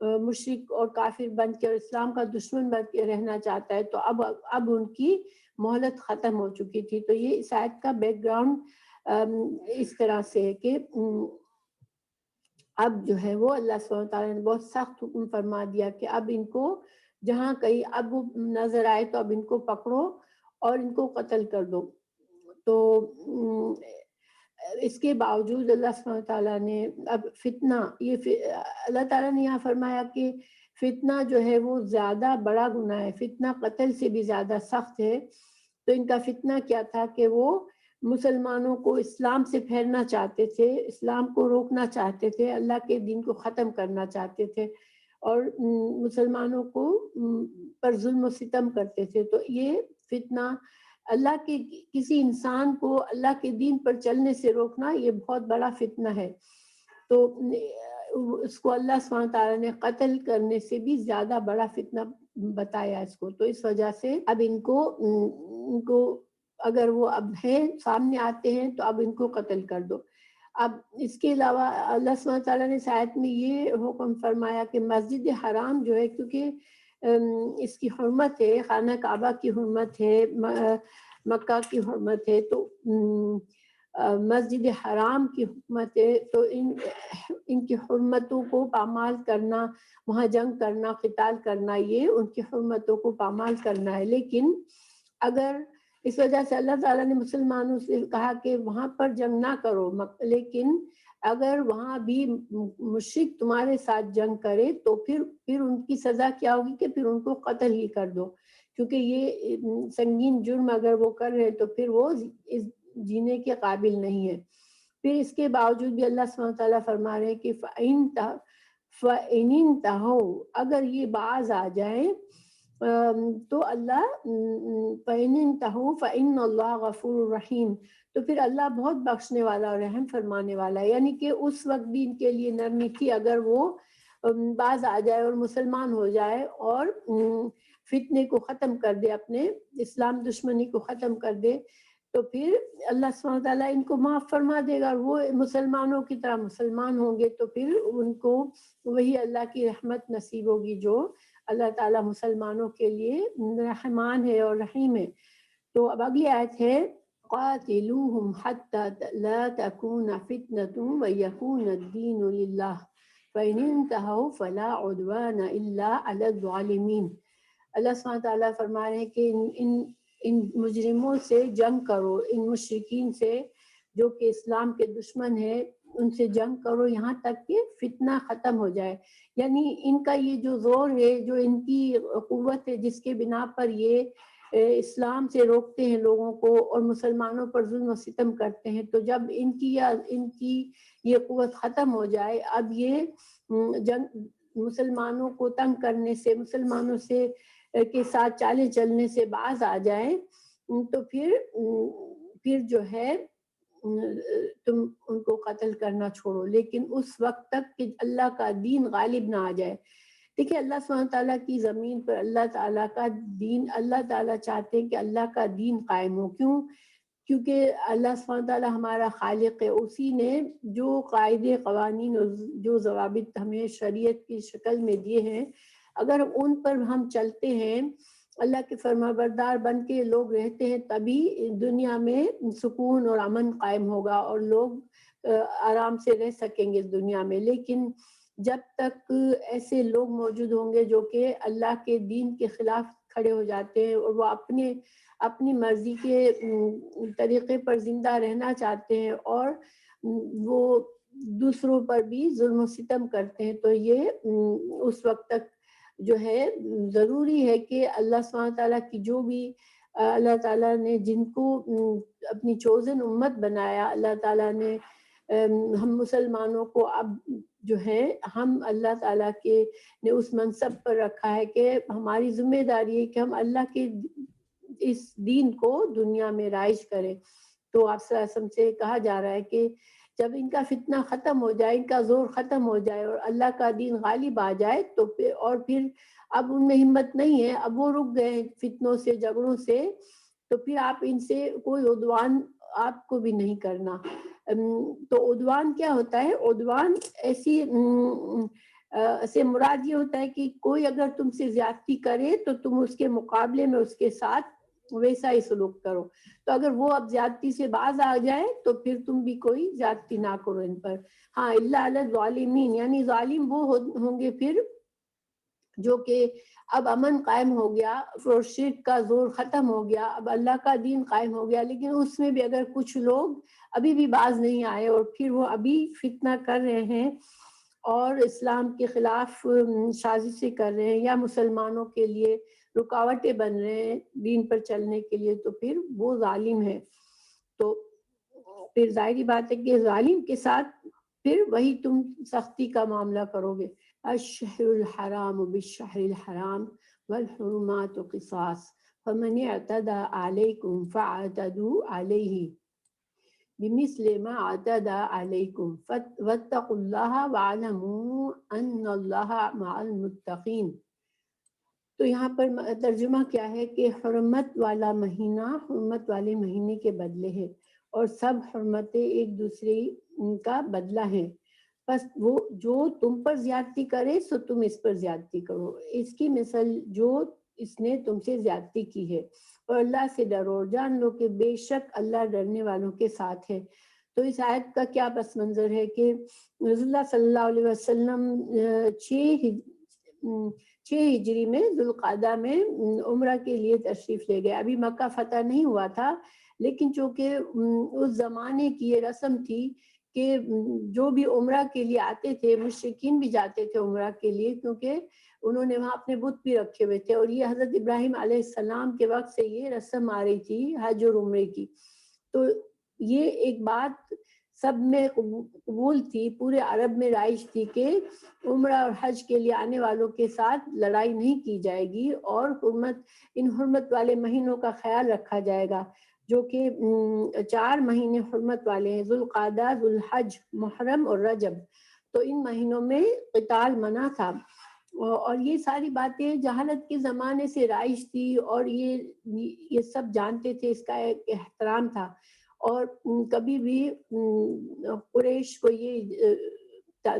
مشرک اور کافر بن کے اور اسلام کا دشمن بن کے رہنا چاہتا ہے، تو اب ان کی مہلت ختم ہو چکی تھی۔ تو یہ اس آیت کا بیک گراؤنڈ اس طرح سے ہے کہ اب جو ہے وہ اللہ سبحانہ تعالیٰ نے بہت سخت حکم فرما دیا کہ اب ان کو جہاں کہیں اب وہ نظر آئے تو اب ان کو پکڑو اور ان کو قتل کر دو۔ تو اس کے باوجود اللہ سبحانہ تعالیٰ نے اب فتنہ، اللہ تعالیٰ نے یہاں فرمایا کہ فتنہ جو ہے وہ زیادہ بڑا گناہ ہے، فتنہ قتل سے بھی زیادہ سخت ہے۔ تو ان کا فتنہ کیا تھا کہ وہ مسلمانوں کو اسلام سے پھیرنا چاہتے تھے، اسلام کو روکنا چاہتے تھے، اللہ کے دین کو ختم کرنا چاہتے تھے، اور مسلمانوں کو پر ظلم و ستم کرتے تھے۔ تو یہ فتنہ اللہ کے کسی انسان کو اللہ کے دین پر چلنے سے روکنا یہ بہت بڑا فتنہ ہے۔ تو اس کو اللہ سبحانہ تعالیٰ نے قتل کرنے سے بھی زیادہ بڑا فتنہ بتایا اس کو۔ تو اس وجہ سے اب ان کو اگر وہ اب ہیں سامنے آتے ہیں تو اب ان کو قتل کر دو۔ اب اس کے علاوہ اللہ سبحانہ تعالیٰ نے اس آیت میں یہ حکم فرمایا کہ مسجد حرام جو ہے، کیونکہ اس کی حرمت ہے، خانہ کعبہ کی حرمت ہے، مکہ کی حرمت ہے، تو مسجد حرام کی حکمت ہے، تو ان کی حرمتوں کو پامال کرنا، وہاں جنگ کرنا، قتال کرنا، یہ ان کی حرمتوں کو پامال کرنا ہے۔ لیکن اگر اس وجہ سے اللہ تعالیٰ نے مسلمانوں سے کہا کہ وہاں پر جنگ نہ کرو، لیکن اگر وہاں بھی مشرک تمہارے ساتھ جنگ کرے تو پھر ان کی سزا کیا ہوگی کہ پھر ان کو قتل ہی کر دو، کیونکہ یہ سنگین جرم اگر وہ کر رہے تو پھر وہ جینے کے قابل نہیں ہے۔ پھر اس کے باوجود بھی اللہ سبحانہ تعالیٰ فرما رہے ہیں کہ فَإِنِ انتَهَوْا، اگر یہ باز آ جائیں تو اللہ فَإِنِ انتَهَوْا فَإِنَّ اللَّهَ غَفُورٌ رَحِيمٌ، تو پھر اللہ بہت بخشنے والا اور رحم فرمانے والا ہے۔ یعنی کہ اس وقت بھی ان کے لیے نرمی تھی، اگر وہ باز آ جائے اور مسلمان ہو جائے اور فتنے کو ختم کر دے، اپنے اسلام دشمنی کو ختم کر دے، تو پھر اللہ سبحانہ تعالیٰ ان کو معاف فرما دے گا، اور وہ مسلمانوں کی طرح مسلمان ہوں گے، تو پھر ان کو وہی اللہ کی رحمت نصیب ہوگی جو اللہ تعالیٰ مسلمانوں کے لیے رحمان ہے اور رحیم ہے۔ تو اب اگلی آیت ہے قاتلوہم حتی لا تکون فتنۃ ویکون الدین للہ فإن انتہوا فلا عدوان الا علی الظالمین۔ اللہ سبحانہ تعالیٰ فرما رہے ہیں کہ ان مجرموں سے جنگ کرو، ان مشرکین سے جو کہ اسلام کے دشمن ہیں، ان سے جنگ کرو یہاں تک کہ فتنہ ختم ہو جائے۔ یعنی ان کا یہ جو زور ہے، جو ان کی قوت ہے، جس کے بنا پر یہ اسلام سے روکتے ہیں لوگوں کو اور مسلمانوں پر ظلم و ستم کرتے ہیں، تو جب ان کی یہ قوت ختم ہو جائے، اب یہ جنگ مسلمانوں کو تنگ کرنے سے، مسلمانوں سے کے ساتھ چالے چلنے سے باز آ جائیں، تو پھر جو ہے تم ان کو قتل کرنا چھوڑو، لیکن اس وقت تک کہ اللہ کا دین غالب نہ آ جائے۔ دیکھیں اللہ سبحانہ تعالیٰ کی زمین پر اللہ تعالیٰ کا دین، اللہ تعالیٰ چاہتے ہیں کہ اللہ کا دین قائم ہو۔ کیونکہ اللہ سبحانہ تعالیٰ ہمارا خالق ہے، اسی نے جو قاعدے قوانین اور جو ضوابط ہمیں شریعت کی شکل میں دیے ہیں، اگر ان پر ہم چلتے ہیں، اللہ کے فرما بردار بن کے لوگ رہتے ہیں، تبھی دنیا میں سکون اور امن قائم ہوگا اور لوگ آرام سے رہ سکیں گے اس دنیا میں۔ لیکن جب تک ایسے لوگ موجود ہوں گے جو کہ اللہ کے دین کے خلاف کھڑے ہو جاتے ہیں اور وہ اپنی مرضی کے طریقے پر زندہ رہنا چاہتے ہیں اور وہ دوسروں پر بھی ظلم و ستم کرتے ہیں، تو یہ اس وقت تک جو ہے ضروری ہے کہ اللہ سبحانہ تعالیٰ کی جو بھی اللہ تعالیٰ نے جن کو اپنی چوزن امت بنایا، اللہ تعالیٰ نے ہم مسلمانوں کو اب جو ہے ہم اللہ تعالیٰ کے نے اس منصب پر رکھا ہے کہ ہماری ذمہ داری ہے کہ ہم اللہ کے اس دین کو دنیا میں رائج کریں۔ تو آپ صلی اللہ علیہ وسلم سے کہا جا رہا ہے کہ جب ان کا فتنہ ختم ہو جائے، ان کا زور ختم ہو جائے اور اللہ کا دین غالب آ جائے، تو پھر اب ان میں ہمت نہیں ہے، اب وہ رک گئے فتنوں سے، جھگڑوں سے، تو پھر آپ ان سے کوئی عدوان آپ کو بھی نہیں کرنا۔ تو عدوان کیا ہوتا ہے؟ عدوان سے مراد یہ ہوتا ہے کہ کوئی اگر تم سے زیادتی کرے تو تم اس کے مقابلے میں اس کے ساتھ ویسا ہی سلوک کرو۔ تو اگر وہ اب زیادتی سے باز آ جائے تو پھر تم بھی کوئی زیادتی نہ کرو ان پر۔ ہاں الا علی الظالمین، یعنی ظالم وہ ہوں گے پھر جو کہ اب امن قائم ہو گیا اور شرک کا زور ختم ہو گیا، اب اللہ کا دین قائم ہو گیا، لیکن اس میں بھی اگر کچھ لوگ ابھی بھی باز نہیں آئے اور پھر وہ ابھی فتنہ کر رہے ہیں اور اسلام کے خلاف سازشیں کر رہے ہیں یا مسلمانوں کے لیے رکاوٹیں بن رہے ہیں دین پر چلنے کے لیے، تو پھر وہ ظالم ہے۔ تو پھر ظاہری بات ہے کہ ظالم کے ساتھ پھر وہی تم سختی کا معاملہ کرو گے۔ الشہر الحرام بالشہر الحرام والحرمات قصاص فمن اعتدى علیکم فاعتدوا علیہ بمثل ما اعتدى علیکم واتقوا اللہ واعلموا ان اللہ مع المتقین۔ تو یہاں پر ترجمہ کیا ہے کہ حرمت والا مہینہ حرمت والے مہینے کے بدلے ہے، اور سب حرمتیں ایک دوسرے کا بدلہ ہے، بس وہ جو تم پر زیادتی کرے سو تم اس پر زیادتی کرو، اس کی مثل جو اس نے تم سے زیادتی کی ہے، اور اللہ سے ڈرو اور جان لو کہ بے شک اللہ ڈرنے والوں کے ساتھ ہے۔ تو اس آیت کا کیا پس منظر ہے کہ رسول اللہ صلی اللہ علیہ وسلم 6 ہجری میں ذوالقعدہ میں عمرہ کے لیے تشریف لے گئے۔ ابھی مکہ فتح نہیں ہوا تھا، لیکن چونکہ اس زمانے کی یہ رسم تھی کہ جو بھی عمرہ کے لیے آتے تھے، مشرکین بھی جاتے تھے عمرہ کے لیے، کیونکہ انہوں نے وہاں اپنے بت بھی رکھے ہوئے تھے، اور یہ حضرت ابراہیم علیہ السلام کے وقت سے یہ رسم آ رہی تھی حج اور عمرے کی۔ تو یہ ایک بات سب میں قبول تھی، پورے عرب میں رائج تھی کہ عمرہ اور حج کے لیے آنے والوں کے ساتھ لڑائی نہیں کی جائے گی، اور ان حرمت والے مہینوں کا خیال رکھا جائے گا، جو کہ 4 مہینے حرمت والے ہیں، ذوالقعدہ، ذوالحج، محرم اور رجب۔ تو ان مہینوں میں قتال منع تھا، اور یہ ساری باتیں جہالت کے زمانے سے رائج تھی، اور یہ سب جانتے تھے، اس کا ایک احترام تھا، اور کبھی بھی قریش کو یہ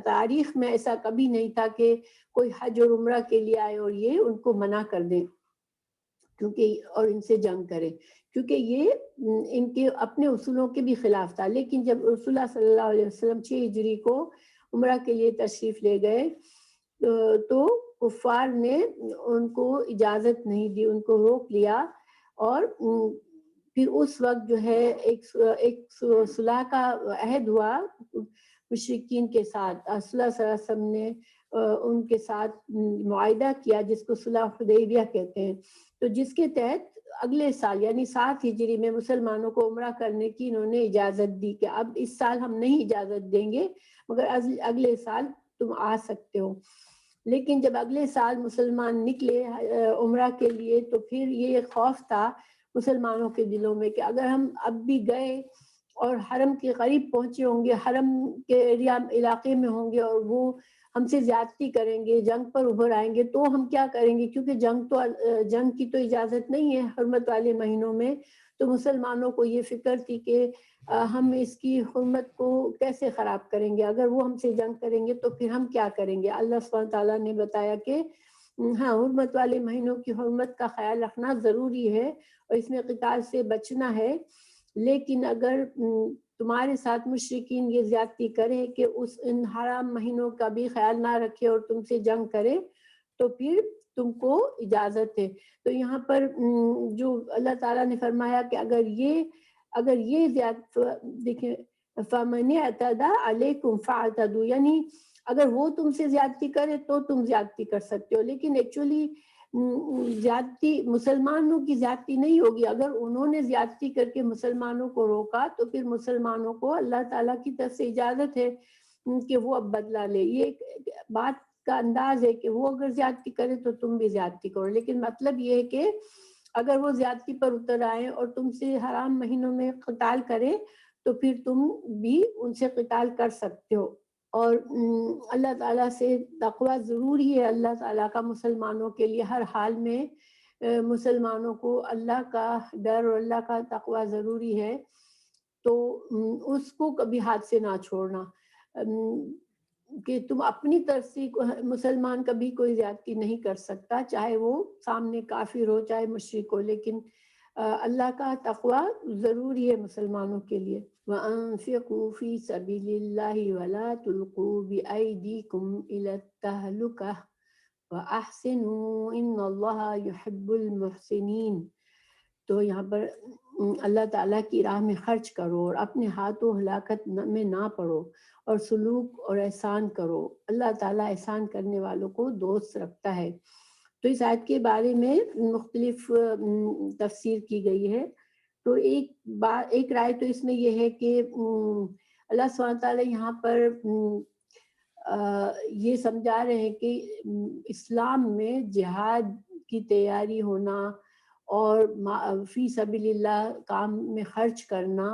تاریخ میں ایسا کبھی نہیں تھا کہ کوئی حج اور عمرہ کے لیے آئے اور یہ ان کو منع کر دیں کیونکہ اور ان سے جنگ کرے، کیونکہ یہ ان کے اپنے اصولوں کے بھی خلاف تھا۔ لیکن جب رسول اللہ صلی اللہ علیہ وسلم 6 ہجری کو عمرہ کے لیے تشریف لے گئے تو کفار نے ان کو اجازت نہیں دی، ان کو روک لیا، اور پھر اس وقت جو ہے ایک صلح کا عہد ہوا مشرکین کے ساتھ، صلی اللہ علیہ وسلم نے ان کے ساتھ معاہدہ کیا جس کو صلح حدیبیہ کہتے ہیں، تو جس کے تحت اگلے سال یعنی 7 ہجری میں مسلمانوں کو عمرہ کرنے کی انہوں نے اجازت دی کہ اب اس سال ہم نہیں اجازت دیں گے، مگر اگلے سال تم آ سکتے ہو۔ لیکن جب اگلے سال مسلمان نکلے عمرہ کے لیے تو پھر یہ خوف تھا مسلمانوں کے دلوں میں کہ اگر ہم اب بھی گئے اور حرم کے قریب پہنچے ہوں گے، حرم کے علاقے میں ہوں گے، اور وہ ہم سے زیادتی کریں گے، جنگ پر ابھر آئیں گے، تو ہم کیا کریں گے، کیونکہ جنگ کی تو اجازت نہیں ہے حرمت والے مہینوں میں۔ تو مسلمانوں کو یہ فکر تھی کہ ہم اس کی حرمت کو کیسے خراب کریں گے، اگر وہ ہم سے جنگ کریں گے تو پھر ہم کیا کریں گے۔ اللہ سبحانہ تعالیٰ نے بتایا کہ ہاں، حرمت والے مہینوں کی حرمت کا خیال رکھنا ضروری ہے، اور اس میں قتال سے بچنا ہے، لیکن اگر تمہارے ساتھ مشرکین یہ زیادتی کرے کہ ان حرام مہینوں کا بھی خیال نہ رکھے اور تم سے جنگ کرے تو پھر تم کو اجازت ہے۔ تو یہاں پر جو اللہ تعالیٰ نے فرمایا کہ اگر یہ دیکھیں فَمَنِ اعْتَدَىٰ عَلَيْكُمْ فَاعْتَدُوا، یعنی اگر وہ تم سے زیادتی کرے تو تم زیادتی کر سکتے ہو، لیکن ایکچولی زیادتی مسلمانوں کی زیادتی نہیں ہوگی۔ اگر انہوں نے زیادتی کر کے مسلمانوں کو روکا تو پھر مسلمانوں کو اللہ تعالیٰ کی طرف سے اجازت ہے کہ وہ اب بدلہ لے۔ یہ ایک بات کا انداز ہے کہ وہ اگر زیادتی کرے تو تم بھی زیادتی کرو، لیکن مطلب یہ ہے کہ اگر وہ زیادتی پر اتر آئے اور تم سے حرام مہینوں میں قتال کرے تو پھر تم بھی ان سے قتال کر سکتے ہو۔ اور اللہ تعالیٰ سے تقوی ضروری ہے، اللہ تعالیٰ کا مسلمانوں کے لیے ہر حال میں مسلمانوں کو اللہ کا ڈر اور اللہ کا تقوی ضروری ہے، تو اس کو کبھی ہاتھ سے نہ چھوڑنا کہ تم اپنی طرف سے مسلمان کبھی کوئی زیادتی نہیں کر سکتا، چاہے وہ سامنے کافر ہو چاہے مشرک ہو، لیکن اللہ کا تقوی ضروری ہے مسلمانوں کے لیے۔ وَأَنفِقُوا فِي سَبِيلِ اللَّهِ وَلَا تُلْقُوا بِأَيْدِيكُمْ إِلَى التَّهْلُكَةِ وَأَحْسِنُوا إِنَّ اللَّهَ يُحِبُّ الْمُحْسِنِينَ۔ تو یہاں پر اللہ تعالیٰ کی راہ میں خرچ کرو اور اپنے ہاتھوں ہلاکت میں نہ پڑو، اور سلوک اور احسان کرو، اللہ تعالیٰ احسان کرنے والوں کو دوست رکھتا ہے۔ تو اس آیت کے بارے میں مختلف تفسیر کی گئی ہے۔ تو ایک رائے تو اس میں یہ ہے کہ اللہ سبحانہ تعالیٰ یہاں پر یہ سمجھا رہے ہیں کہ اسلام میں جہاد کی تیاری ہونا اور فی سبیل اللہ کام میں خرچ کرنا،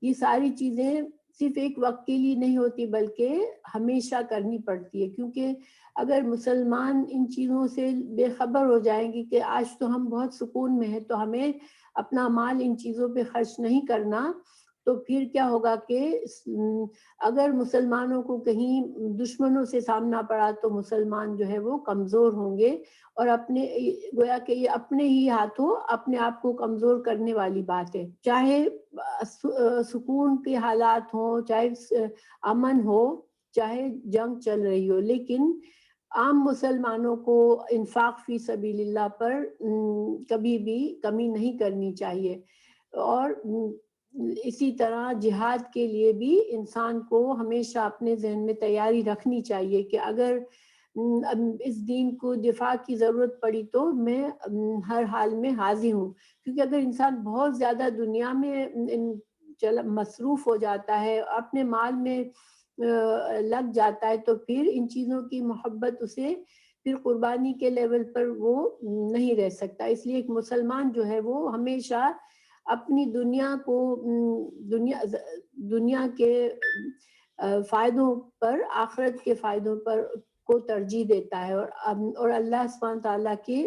یہ ساری چیزیں صرف ایک وقت کے لیے نہیں ہوتی بلکہ ہمیشہ کرنی پڑتی ہے، کیونکہ اگر مسلمان ان چیزوں سے بے خبر ہو جائیں گے کہ آج تو ہم بہت سکون میں ہیں تو ہمیں اپنا مال ان چیزوں پہ خرچ نہیں کرنا، تو پھر کیا ہوگا کہ اگر مسلمانوں کو کہیں دشمنوں سے سامنا پڑا تو مسلمان جو ہے وہ کمزور ہوں گے، اور اپنے گویا کہ یہ اپنے ہی ہاتھوں اپنے آپ کو کمزور کرنے والی بات ہے، چاہے سکون کے حالات ہوں، چاہے امن ہو، چاہے جنگ چل رہی ہو، لیکن عام مسلمانوں کو انفاق فی سبیل اللہ پر کبھی بھی کمی نہیں کرنی چاہیے، اور اسی طرح جہاد کے لیے بھی انسان کو ہمیشہ اپنے ذہن میں تیاری رکھنی چاہیے کہ اگر اس دین کو دفاع کی ضرورت پڑی تو میں ہر حال میں حاضر ہوں، کیونکہ اگر انسان بہت زیادہ دنیا میں مصروف ہو جاتا ہے، اپنے مال میں لگ جاتا ہے، تو پھر ان چیزوں کی محبت اسے پھر قربانی کے لیول پر وہ نہیں رہ سکتا۔ اس لیے ایک مسلمان جو ہے وہ ہمیشہ اپنی دنیا کو دنیا کے فائدوں پر، آخرت کے فائدوں پر کو ترجیح دیتا ہے، اور اللہ سبحانہ تعالیٰ کے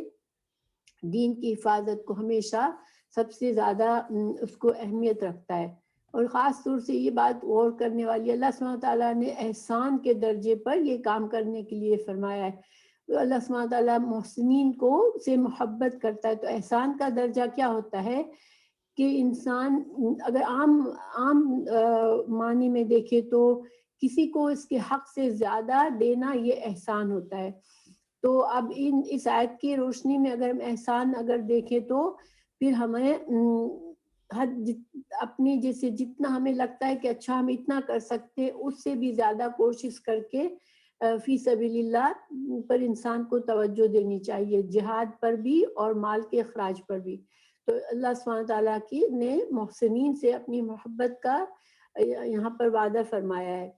دین کی حفاظت کو ہمیشہ سب سے زیادہ اس کو اہمیت رکھتا ہے۔ اور خاص طور سے یہ بات غور کرنے والی، اللہ سبحانہ تعالیٰ نے احسان کے درجے پر یہ کام کرنے کے لیے فرمایا ہے۔ اللہ سبحانہ تعالیٰ محسنین کو سے محبت کرتا ہے، تو احسان کا درجہ کیا ہوتا ہے کہ انسان اگر عام معنی میں دیکھے تو کسی کو اس کے حق سے زیادہ دینا یہ احسان ہوتا ہے۔ تو اب اس آیت کی روشنی میں اگر ہم احسان اگر دیکھیں تو پھر ہمیں اپنی جیسے جتنا ہمیں لگتا ہے کہ اچھا ہم اتنا کر سکتے، اس سے بھی زیادہ کوشش کر کے فی سبیل اللہ پر انسان کو توجہ دینی چاہیے، جہاد پر بھی اور مال کے اخراج پر بھی۔ تو اللہ سبحانہ تعالیٰ کی نے محسنین سے اپنی محبت کا یہاں پر وعدہ فرمایا ہے۔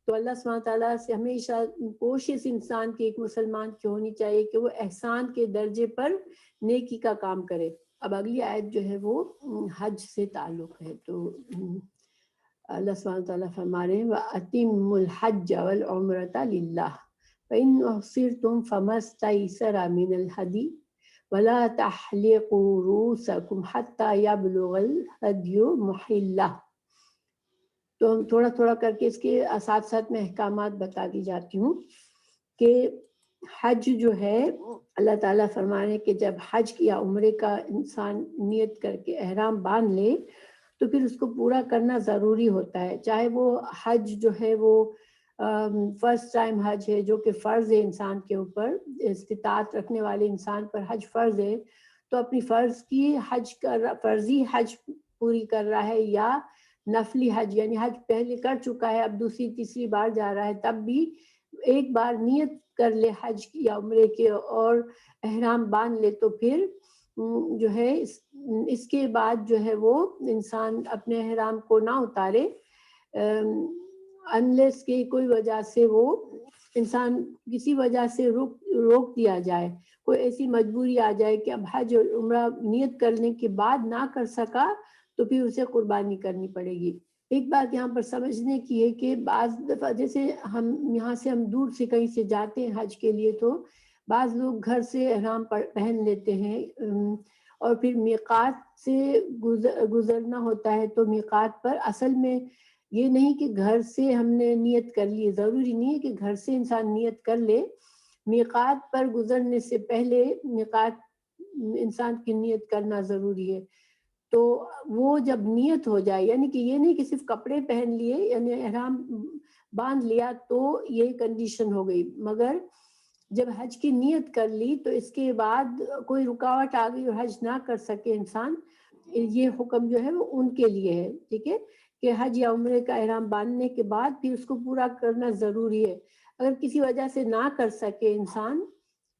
تو اللہ سبحانہ تعالیٰ سے ہمیشہ کوشش انسان کی، ایک مسلمان کی ہونی چاہیے کہ وہ احسان کے درجے پر نیکی کا کام کرے۔ اب اگلی آیت جو ہے وہ حج سے تعلق ہے، تو اللہ سبحانہ تعالیٰ فرما رہے ہیں وَأَتِمُّوا الْحَجَّ وَالْعُمْرَةَ لِلَّهِ فَإِنْ أُحْصِرْتُمْ فَمَا اسْتَيْسَرَ مِنَ الْهَدْيِ وَلَا تَحْلِقُوا رُؤُوسَكُمْ حَتَّى يَبْلُغَ الْهَدْيُ مُحِلَّهُ۔ تو ہم تھوڑا تھوڑا کر کے اس کے ساتھ ساتھ میں احکامات بتا دی جاتی ہوں کہ حج جو ہے اللہ تعالیٰ فرما رہے ہیں کہ جب حج یا عمرے کا انسان نیت کر کے احرام باندھ لے تو پھر اس کو پورا کرنا ضروری ہوتا ہے، چاہے وہ حج جو ہے وہ فرسٹ ٹائم حج ہے جو کہ فرض ہے انسان کے اوپر، استطاعت رکھنے والے انسان پر حج فرض ہے، تو اپنی فرض کی فرضی حج پوری کر رہا ہے، یا نفلی حج یعنی حج پہلے کر چکا ہے اب دوسری تیسری بار جا رہا ہے، تب بھی ایک بار نیت کر لے حج کی یا عمرے کے اور احرام باندھ لے تو پھر جو ہے اس کے بعد جو ہے وہ انسان اپنے احرام کو نہ اتارے، انلیس کہ کوئی وجہ سے وہ انسان کسی وجہ سے روک دیا جائے، کوئی ایسی مجبوری آ جائے کہ اب حج اور عمرہ نیت کرنے کے بعد نہ کر سکا تو پھر اسے قربانی کرنی پڑے گی۔ ایک بات یہاں پر سمجھنے کی ہے کہ بعض دفعہ جیسے ہم یہاں سے ہم دور سے کہیں سے جاتے ہیں حج کے لیے، تو بعض لوگ گھر سے احرام پہن لیتے ہیں اور پھر میقات سے گزرنا ہوتا ہے، تو میقات پر اصل میں یہ نہیں کہ گھر سے ہم نے نیت کر لی، ضروری نہیں ہے کہ گھر سے انسان نیت کر لے، میقات پر گزرنے سے پہلے میقات انسان کی نیت کرنا ضروری ہے۔ تو وہ جب نیت ہو جائے، یعنی کہ یہ نہیں کہ صرف کپڑے پہن لیے یعنی احرام باندھ لیا تو یہ کنڈیشن ہو گئی، مگر جب حج کی نیت کر لی تو اس کے بعد کوئی رکاوٹ آ گئی اور حج نہ کر سکے انسان، یہ حکم جو ہے وہ ان کے لیے ہے، ٹھیک ہے، کہ حج یا عمرے کا احرام باندھنے کے بعد پھر اس کو پورا کرنا ضروری ہے۔ اگر کسی وجہ سے نہ کر سکے انسان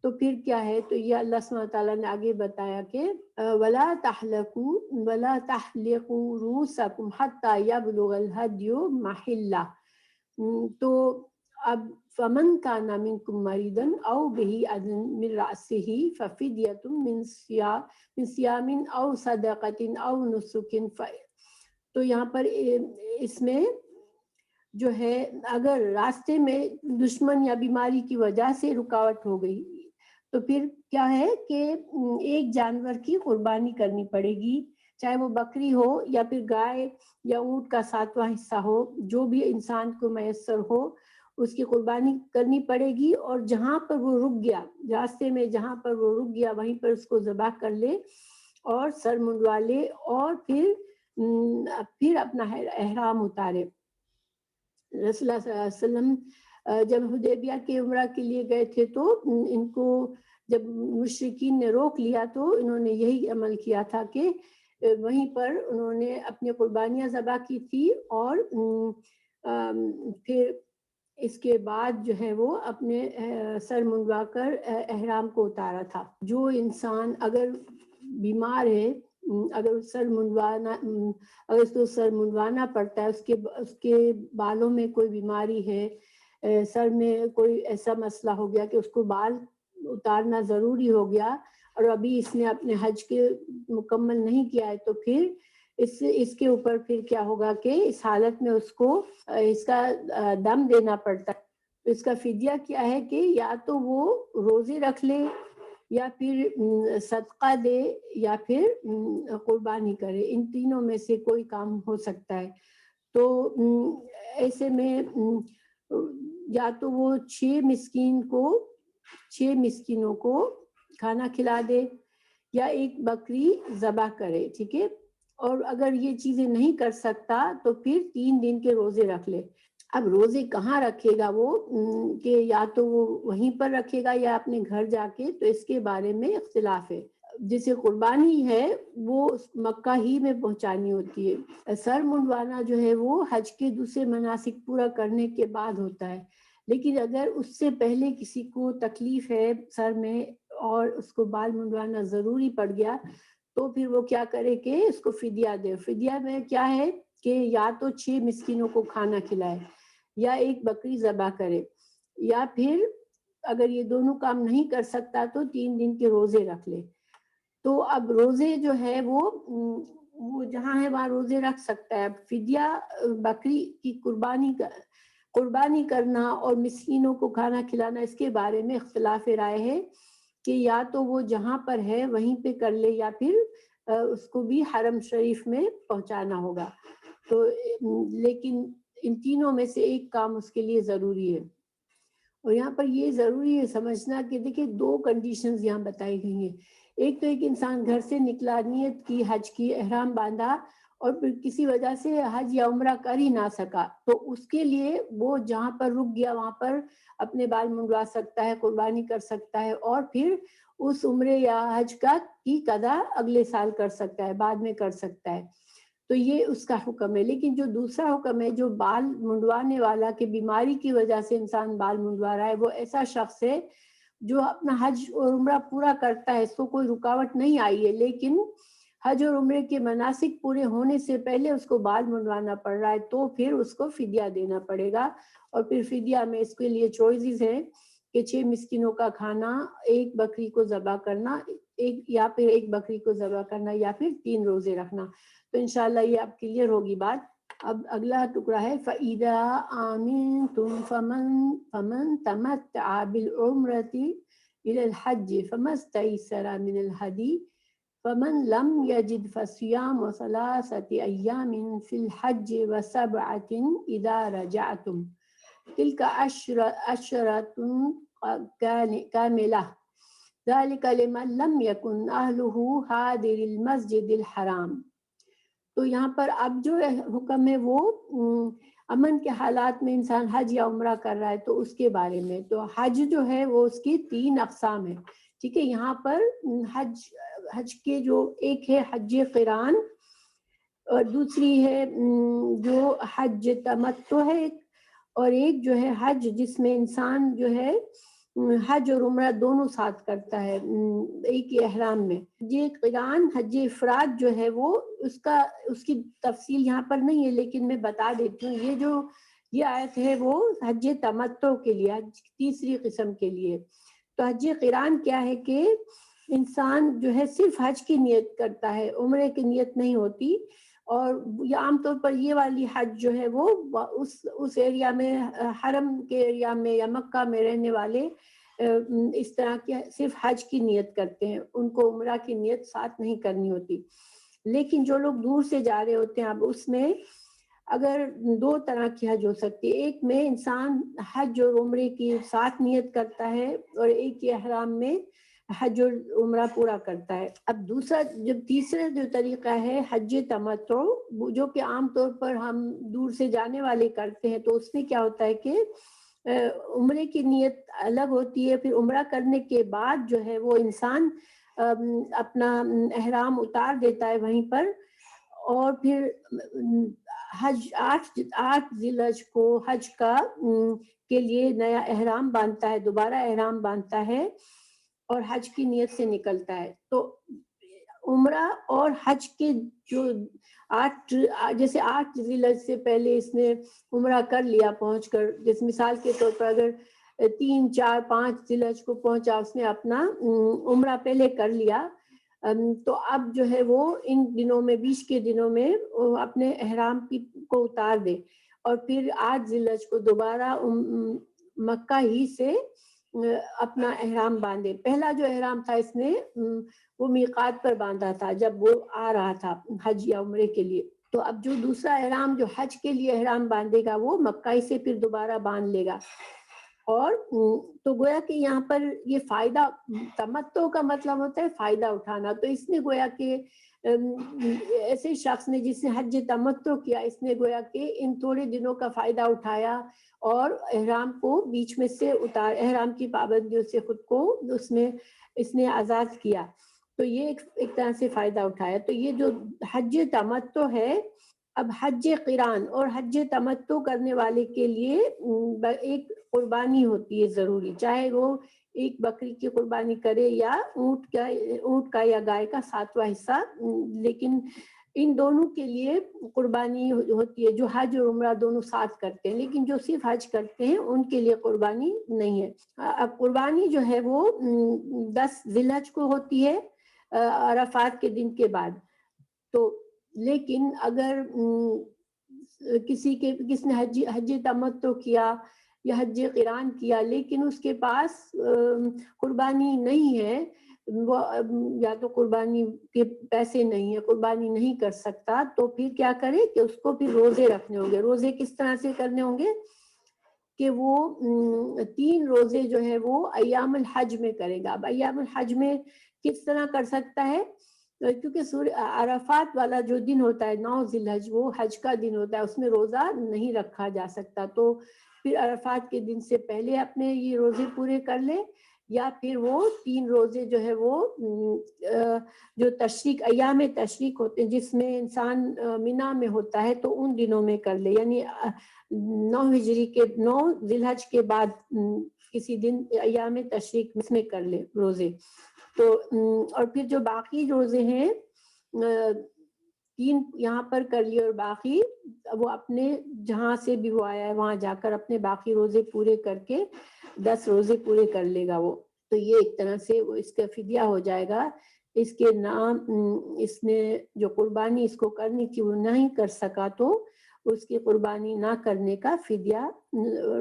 تو پھر کیا ہے، تو یہ اللہ سبحانہ تعالیٰ نے آگے بتایا کہ وَلَا تَحْلِقُوا رُؤُوسَكُمْ حَتَّى يَبْلُغَ الْهَدْيُ مَحِلَّهُ۔ تو اب فَمَنْ كَانَ مِنْكُمْ مَرِيضًا أَوْ بِهِ أَذًى مِنْ رَأْسِهِ فَفِدْيَةٌ مِنْ صِيَامٍ أَوْ صَدَقَةٍ أَوْ نُسُكٍ۔ تو یہاں پر اس میں جو ہے اگر راستے میں دشمن یا بیماری کی وجہ سے رکاوٹ ہو گئی تو پھر کیا ہے کہ ایک جانور کی قربانی کرنی پڑے گی، چاہے وہ بکری ہو یا پھر گائے یا اونٹ کا 7واں حصہ ہو، جو بھی انسان کو میسر ہو اس کی قربانی کرنی پڑے گی، اور جہاں پر وہ رک گیا، راستے میں جہاں پر وہ رک گیا وہیں پر اس کو ذبح کر لے اور سر منڈوا لے، اور پھر اپنا احرام اتارے۔ رسول اللہ صلی اللہ علیہ وسلم جب حدیبیہ کے عمرہ کے لیے گئے تھے تو ان کو جب مشرکین نے روک لیا تو انہوں نے یہی عمل کیا تھا کہ وہیں پر انہوں نے اپنی قربانیاں ذبح کی تھی، اور پھر اس کے بعد جو ہے وہ اپنے سر منڈوا کر احرام کو اتارا تھا۔ جو انسان اگر بیمار ہے، اگر سر منڈوانا اگر اس کو سر منڈوانا پڑتا ہے، اس کے بالوں میں کوئی بیماری ہے، سر میں کوئی ایسا مسئلہ ہو گیا کہ اس کو بال اتارنا ضروری ہو گیا، اور ابھی اس نے اپنے حج کے مکمل نہیں کیا ہے، تو پھر اس کے اوپر پھر کیا ہوگا کہ اس حالت میں اس کو اس کا دم دینا پڑتا ہے۔ تو اس کا فدیہ کیا ہے کہ یا تو وہ روزے رکھ لے، یا پھر صدقہ دے، یا پھر قربانی کرے، ان تینوں میں سے کوئی کام ہو سکتا ہے۔ تو ایسے میں یا تو وہ 6 مسکینوں کو کھانا کھلا دے، یا ایک بکری ذبح کرے، ٹھیک ہے، اور اگر یہ چیزیں نہیں کر سکتا تو پھر 3 دن کے روزے رکھ لے۔ اب روزے کہاں رکھے گا وہ، کہ یا تو وہ وہیں پر رکھے گا یا اپنے گھر جا کے، تو اس کے بارے میں اختلاف ہے۔ جسے قربانی ہے وہ مکہ ہی میں پہنچانی ہوتی ہے۔ سر منڈوانا جو ہے وہ حج کے دوسرے مناسک پورا کرنے کے بعد ہوتا ہے، لیکن اگر اس سے پہلے کسی کو تکلیف ہے سر میں اور اس کو بال منڈوانا ضروری پڑ گیا تو پھر وہ کیا کرے کہ اس کو فدیہ دے۔ فدیہ میں کیا ہے کہ یا تو 6 مسکینوں کو کھانا کھلائے، یا ایک بکری ذبح کرے، یا پھر اگر یہ دونوں کام نہیں کر سکتا تو 3 دن کے روزے رکھ لے۔ تو اب روزے جو ہے وہ جہاں ہے وہاں روزے رکھ سکتا ہے۔ فدیہ بکری کی قربانی کرنا اور مسکینوں کو کھانا کھلانا، اس کے بارے میں اختلاف رائے ہے کہ یا تو وہ جہاں پر ہے وہیں پہ کر لے، یا پھر اس کو بھی حرم شریف میں پہنچانا ہوگا۔ تو لیکن ان تینوں میں سے ایک کام اس کے لیے ضروری ہے۔ اور یہاں پر یہ ضروری ہے سمجھنا کہ دیکھیں 2 کنڈیشنز یہاں بتائی گئی ہیں۔ ایک تو ایک انسان گھر سے نکلا، نیت کی حج کی، احرام باندھا، اور پھر کسی وجہ سے حج یا عمرہ کر ہی نہ سکا، تو اس کے لیے وہ جہاں پر رک گیا وہاں پر اپنے بال منڈوا سکتا ہے، قربانی کر سکتا ہے، اور پھر اس عمرے یا حج کی قضا اگلے سال کر سکتا ہے، بعد میں کر سکتا ہے۔ تو یہ اس کا حکم ہے۔ لیکن جو دوسرا حکم ہے، جو بال منڈوانے والا کہ بیماری کی وجہ سے انسان بال منڈوا رہا ہے، وہ ایسا شخص ہے جو اپنا حج اور عمرہ پورا کرتا ہے، اس کو کوئی رکاوٹ نہیں آئی ہے، لیکن حج اور عمرے کے مناسک پورے ہونے سے پہلے اس کو بال منڈوانا پڑ رہا ہے، تو پھر اس کو فدیہ دینا پڑے گا۔ اور پھر فدیہ میں اس کے لیے چوائسز ہیں کہ 6 مسکینوں کا کھانا، ایک بکری کو ذبح کرنا، یا پھر ایک بکری کو ذبح کرنا، یا پھر 3 روزے رکھنا۔ تو انشاءاللہ یہ اب کلیئر ہوگی بات۔ اب اگلا ٹکڑا ہے فَإِذَا آمِنْتُمْ فَمَنْ تَمَتَّعَ بِالْعُمْرَةِ إِلَى الْحَجِّ فَمَا اسْتَيْسَرَ مِنَ الْهَدْيِ فَمَنْ لَمْ يَجِدْ فَصِيَامُ 3 أَيَّامٍ فِي الْحَجِّ و7 إِذَا رَجَعْتُمْ تِلْكَ عَشْرَةٌ كَامِلَةٌ ذَلِكَ لِمَنْ لَمْ يَكُنْ أَهْلُهُ حَاضِرِي الْمَسْجِدِ الْحَرَامِ۔ تو یہاں پر اب جو حکم ہے وہ امن کے حالات میں انسان حج یا عمرہ کر رہا ہے تو اس کے بارے میں۔ تو حج جو ہے وہ اس کی 3 اقسام ہیں، ٹھیک ہے۔ یہاں پر حج کے جو ایک ہے حج قران، اور دوسری ہے جو حج تمتع ہے، اور ایک جو ہے حج جس میں انسان جو ہے حج اور عمرہ دونوں ساتھ کرتا ہے ایک ہی احرام میں۔ یہ قران حج افراد جو ہے وہ اس کی تفصیل یہاں پر نہیں ہے، لیکن میں بتا دیتی ہوں۔ یہ آیت ہے وہ حج تمتع کے لیے، حج تیسری قسم کے لیے۔ تو حج قران کیا ہے کہ انسان جو ہے صرف حج کی نیت کرتا ہے، عمرے کی نیت نہیں ہوتی، اور یہ عام طور پر یہ والی حج جو ہے وہ اس ایریا میں، حرم کے ایریا میں یا مکہ میں رہنے والے اس طرح کی صرف حج کی نیت کرتے ہیں، ان کو عمرہ کی نیت ساتھ نہیں کرنی ہوتی۔ لیکن جو لوگ دور سے جا رہے ہوتے ہیں، اب اس میں اگر دو طرح کی حج ہو سکتی ہے، ایک میں انسان حج اور عمرے کی ساتھ نیت کرتا ہے، اور ایک یہ احرام میں حج اور عمرہ پورا کرتا ہے۔ اب دوسرا تیسرا جو طریقہ ہے حج تمتع، جو کہ عام طور پر ہم دور سے جانے والے کرتے ہیں، تو اس میں کیا ہوتا ہے کہ عمرے کی نیت الگ ہوتی ہے، پھر عمرہ کرنے کے بعد جو ہے وہ انسان اپنا احرام اتار دیتا ہے وہیں پر، اور پھر حج 8 ذی الحج کو حج کا کے لیے نیا احرام باندھتا ہے، دوبارہ احرام باندھتا ہے اور حج کی نیت سے نکلتا ہے۔ تو عمرہ اور حج کے جو جیسے 8 ذی الحج سے پہلے اس نے عمرہ کر لیا پہنچ کر، جیسے مثال کے طور پر اگر 3 4 5 ذی الحج کو پہنچا، اس نے اپنا عمرہ پہلے کر لیا، تو اب جو ہے وہ ان دنوں میں، بیچ کے دنوں میں اپنے احرام کو اتار دے، اور پھر 8 ذی الحج کو دوبارہ مکہ ہی سے اپنا احرام باندھے۔ پہلا جو احرام تھا اس نے وہ میقات پر باندھا تھا جب وہ آ رہا تھا حج یا عمرے کے لیے، تو اب جو دوسرا احرام جو حج کے لیے احرام باندھے گا وہ مکہ ہی سے پھر دوبارہ باندھ لے گا۔ اور تو گویا کہ یہاں پر یہ فائدہ، تمتع کا مطلب ہوتا ہے فائدہ اٹھانا، تو اس نے گویا کہ ایسے شخص نے جس نے حج تمتع کیا، اس نے گویا کہ ان تھوڑے دنوں کا فائدہ اٹھایا اور احرام کو بیچ میں سے احرام کی پابندیوں سے خود کو اس نے آزاد کیا، تو یہ ایک طرح سے فائدہ اٹھایا۔ تو یہ جو حج تمتع ہے، اب حج قران اور حج تمتع کرنے والے کے لیے ایک قربانی ہوتی ہے ضروری، چاہے وہ ایک بکری کی قربانی کرے یا اونٹ کا یا گائے کا 7واں حصہ، لیکن ان دونوں کے لیے قربانی ہوتی ہے۔ جو حج اور عمرہ دونوں ساتھ کرتے ہیں، لیکن جو صرف حج کرتے ہیں ان کے لیے قربانی نہیں ہے۔ اب قربانی جو ہے وہ 10 ذی الحج کو ہوتی ہے، عرفات کے دن کے بعد۔ تو لیکن اگر کس نے حج تمتع کیا یا حج قران کیا، لیکن اس کے پاس قربانی نہیں ہے، وہ یا تو قربانی کے پیسے نہیں ہے، قربانی نہیں کر سکتا، تو پھر کیا کرے کہ اس کو پھر روزے رکھنے ہوں گے۔ روزے کس طرح سے کرنے ہوں گے کہ وہ 3 روزے جو ہے وہ ایام الحج میں کرے گا۔ اب ایام الحج میں کس طرح کر سکتا ہے؟ کیونکہ عرفات والا جو دن ہوتا ہے 9 ذی الحج، وہ حج کا دن ہوتا ہے، اس میں روزہ نہیں رکھا جا سکتا، تو پھر عرفات کے دن سے پہلے اپنے یہ روزے پورے کر لے، یا پھر وہ 3 روزے جو ہے وہ جو ایام تشریق ہوتے ہیں جس میں انسان مینا میں ہوتا ہے، تو ان دنوں میں کر لے، یعنی 9 ذی الحج کے بعد کسی دن ایام تشریق میں کر لے روزے۔ تو اور پھر جو باقی روزے ہیں 3 یہاں پر کر لیے، اور باقی وہ اپنے جہاں سے بھی وہ آیا ہے وہاں جا کر اپنے باقی روزے پورے کر کے 10 روزے پورے کر لے گا وہ، تو یہ ایک طرح سے وہ اس کا فدیہ ہو جائے گا۔ اس کے نام اس نے جو قربانی اس کو کرنی تھی وہ نہیں کر سکا، تو اس کی قربانی نہ کرنے کا فدیہ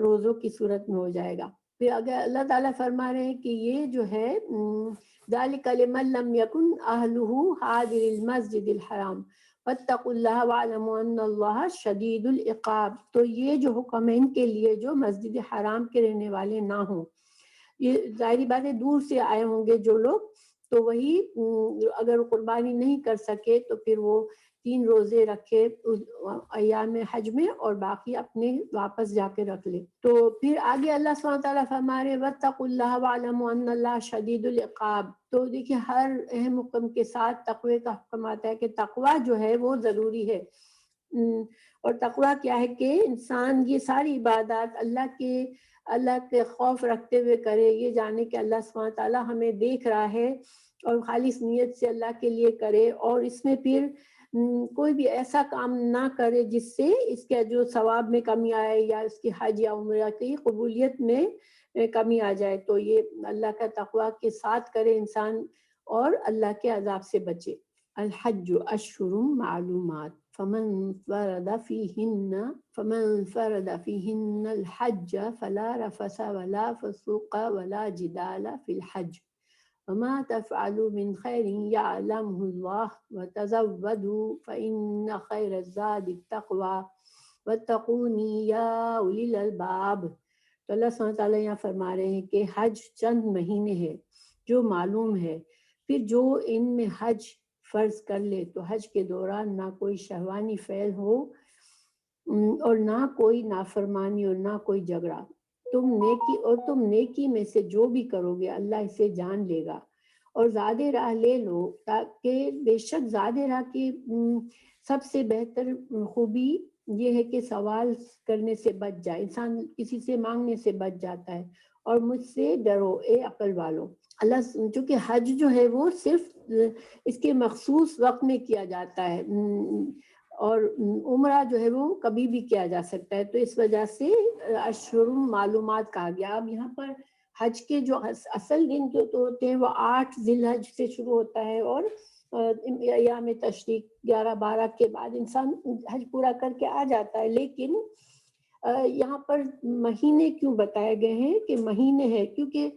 روزوں کی صورت میں ہو جائے گا۔ پھر اگر اللہ تعالیٰ فرما رہے ہیں کہ یہ جو ہے ذَلِكَ لِمَن لَّمْ يَكُنْ أَهْلُهُ حَاضِرِ الْمَسْجِدِ الْحَرَامِ وَاتَّقُوا اللَّهَ وَاعْلَمُوا أَنَّ اللَّهَ شَدِيدُ الْعِقَابِ، تو یہ جو حکم ہے ان کے لیے جو مسجد حرام کے رہنے والے نہ ہوں، یہ ظاہری بات ہے دور سے آئے ہوں گے جو لوگ، تو وہی اگر قربانی نہیں کر سکے تو پھر وہ 3 روزے رکھے ایام حج میں، اور باقی اپنے واپس جا کے رکھ لے۔ تو پھر آگے اللہ سبحانہ تعالیٰ فرما رہے وَاتَّقُوا اللَّهَ وَاعْلَمُوا أَنَّ اللَّهَ شَدِيدُ الْعِقَابِ، تو دیکھیے ہر اہم حکم کے ساتھ تقوی کا حکم آتا ہے کہ تقوی جو ہے وہ ضروری ہے۔ اور تقوی کیا ہے کہ انسان یہ ساری عبادات اللہ کے خوف رکھتے ہوئے کرے، یہ جانے کہ اللہ سبحانہ تعالیٰ ہمیں دیکھ رہا ہے، اور خالص نیت سے اللہ کے لیے کرے، اور اس میں پھر کوئی بھی ایسا کام نہ کرے جس سے اس کے جو ثواب میں کمی آئے، یا اس کی حج یا عمرہ کی قبولیت میں کمی آ جائے، تو یہ اللہ کا تقوی کے ساتھ کرے انسان، اور اللہ کے عذاب سے بچے۔ الحج اشہر معلومات فمن فرد فيهن الحج فلا رفث ولا فسوق ولا جدال في الحج وما تفعلوا من خير يعلمه الله وتزودوا فإن خير الزاد التقوى واتقوني يا أولي الألباب۔ تو اللہ سبحانہ تعالیٰ یہاں فرما رہے ہیں کہ حج چند مہینے ہے جو معلوم ہے، پھر جو ان میں حج فرض کر لے تو حج کے دوران نہ کوئی شہوانی فعل ہو اور نہ کوئی نافرمانی اور نہ کوئی جھگڑا، تم نیکی میں سے جو بھی کرو گے اللہ اسے جان لے گا، اور زیادہ راہ لے لو تاکہ بے شک زیادہ راہ کی سب سے بہتر خوبی یہ ہے کہ سوال کرنے سے بچ جائے، انسان کسی سے مانگنے سے بچ جاتا ہے، اور مجھ سے ڈرو اے عقل والو۔ اللہ چونکہ حج جو ہے وہ صرف اس کے مخصوص وقت میں کیا جاتا ہے، اور عمرہ جو ہے وہ کبھی بھی کیا جا سکتا ہے، تو اس وجہ سے اشہر معلومات کہا گیا۔ اب یہاں پر حج کے جو اصل دن جو ہوتے ہیں وہ 8 ذی الحج سے شروع ہوتا ہے، اور ایام تشریق 11-12 کے بعد انسان حج پورا کر کے آ جاتا ہے، لیکن یہاں پر مہینے کیوں بتائے گئے ہیں کہ مہینے ہے، کیونکہ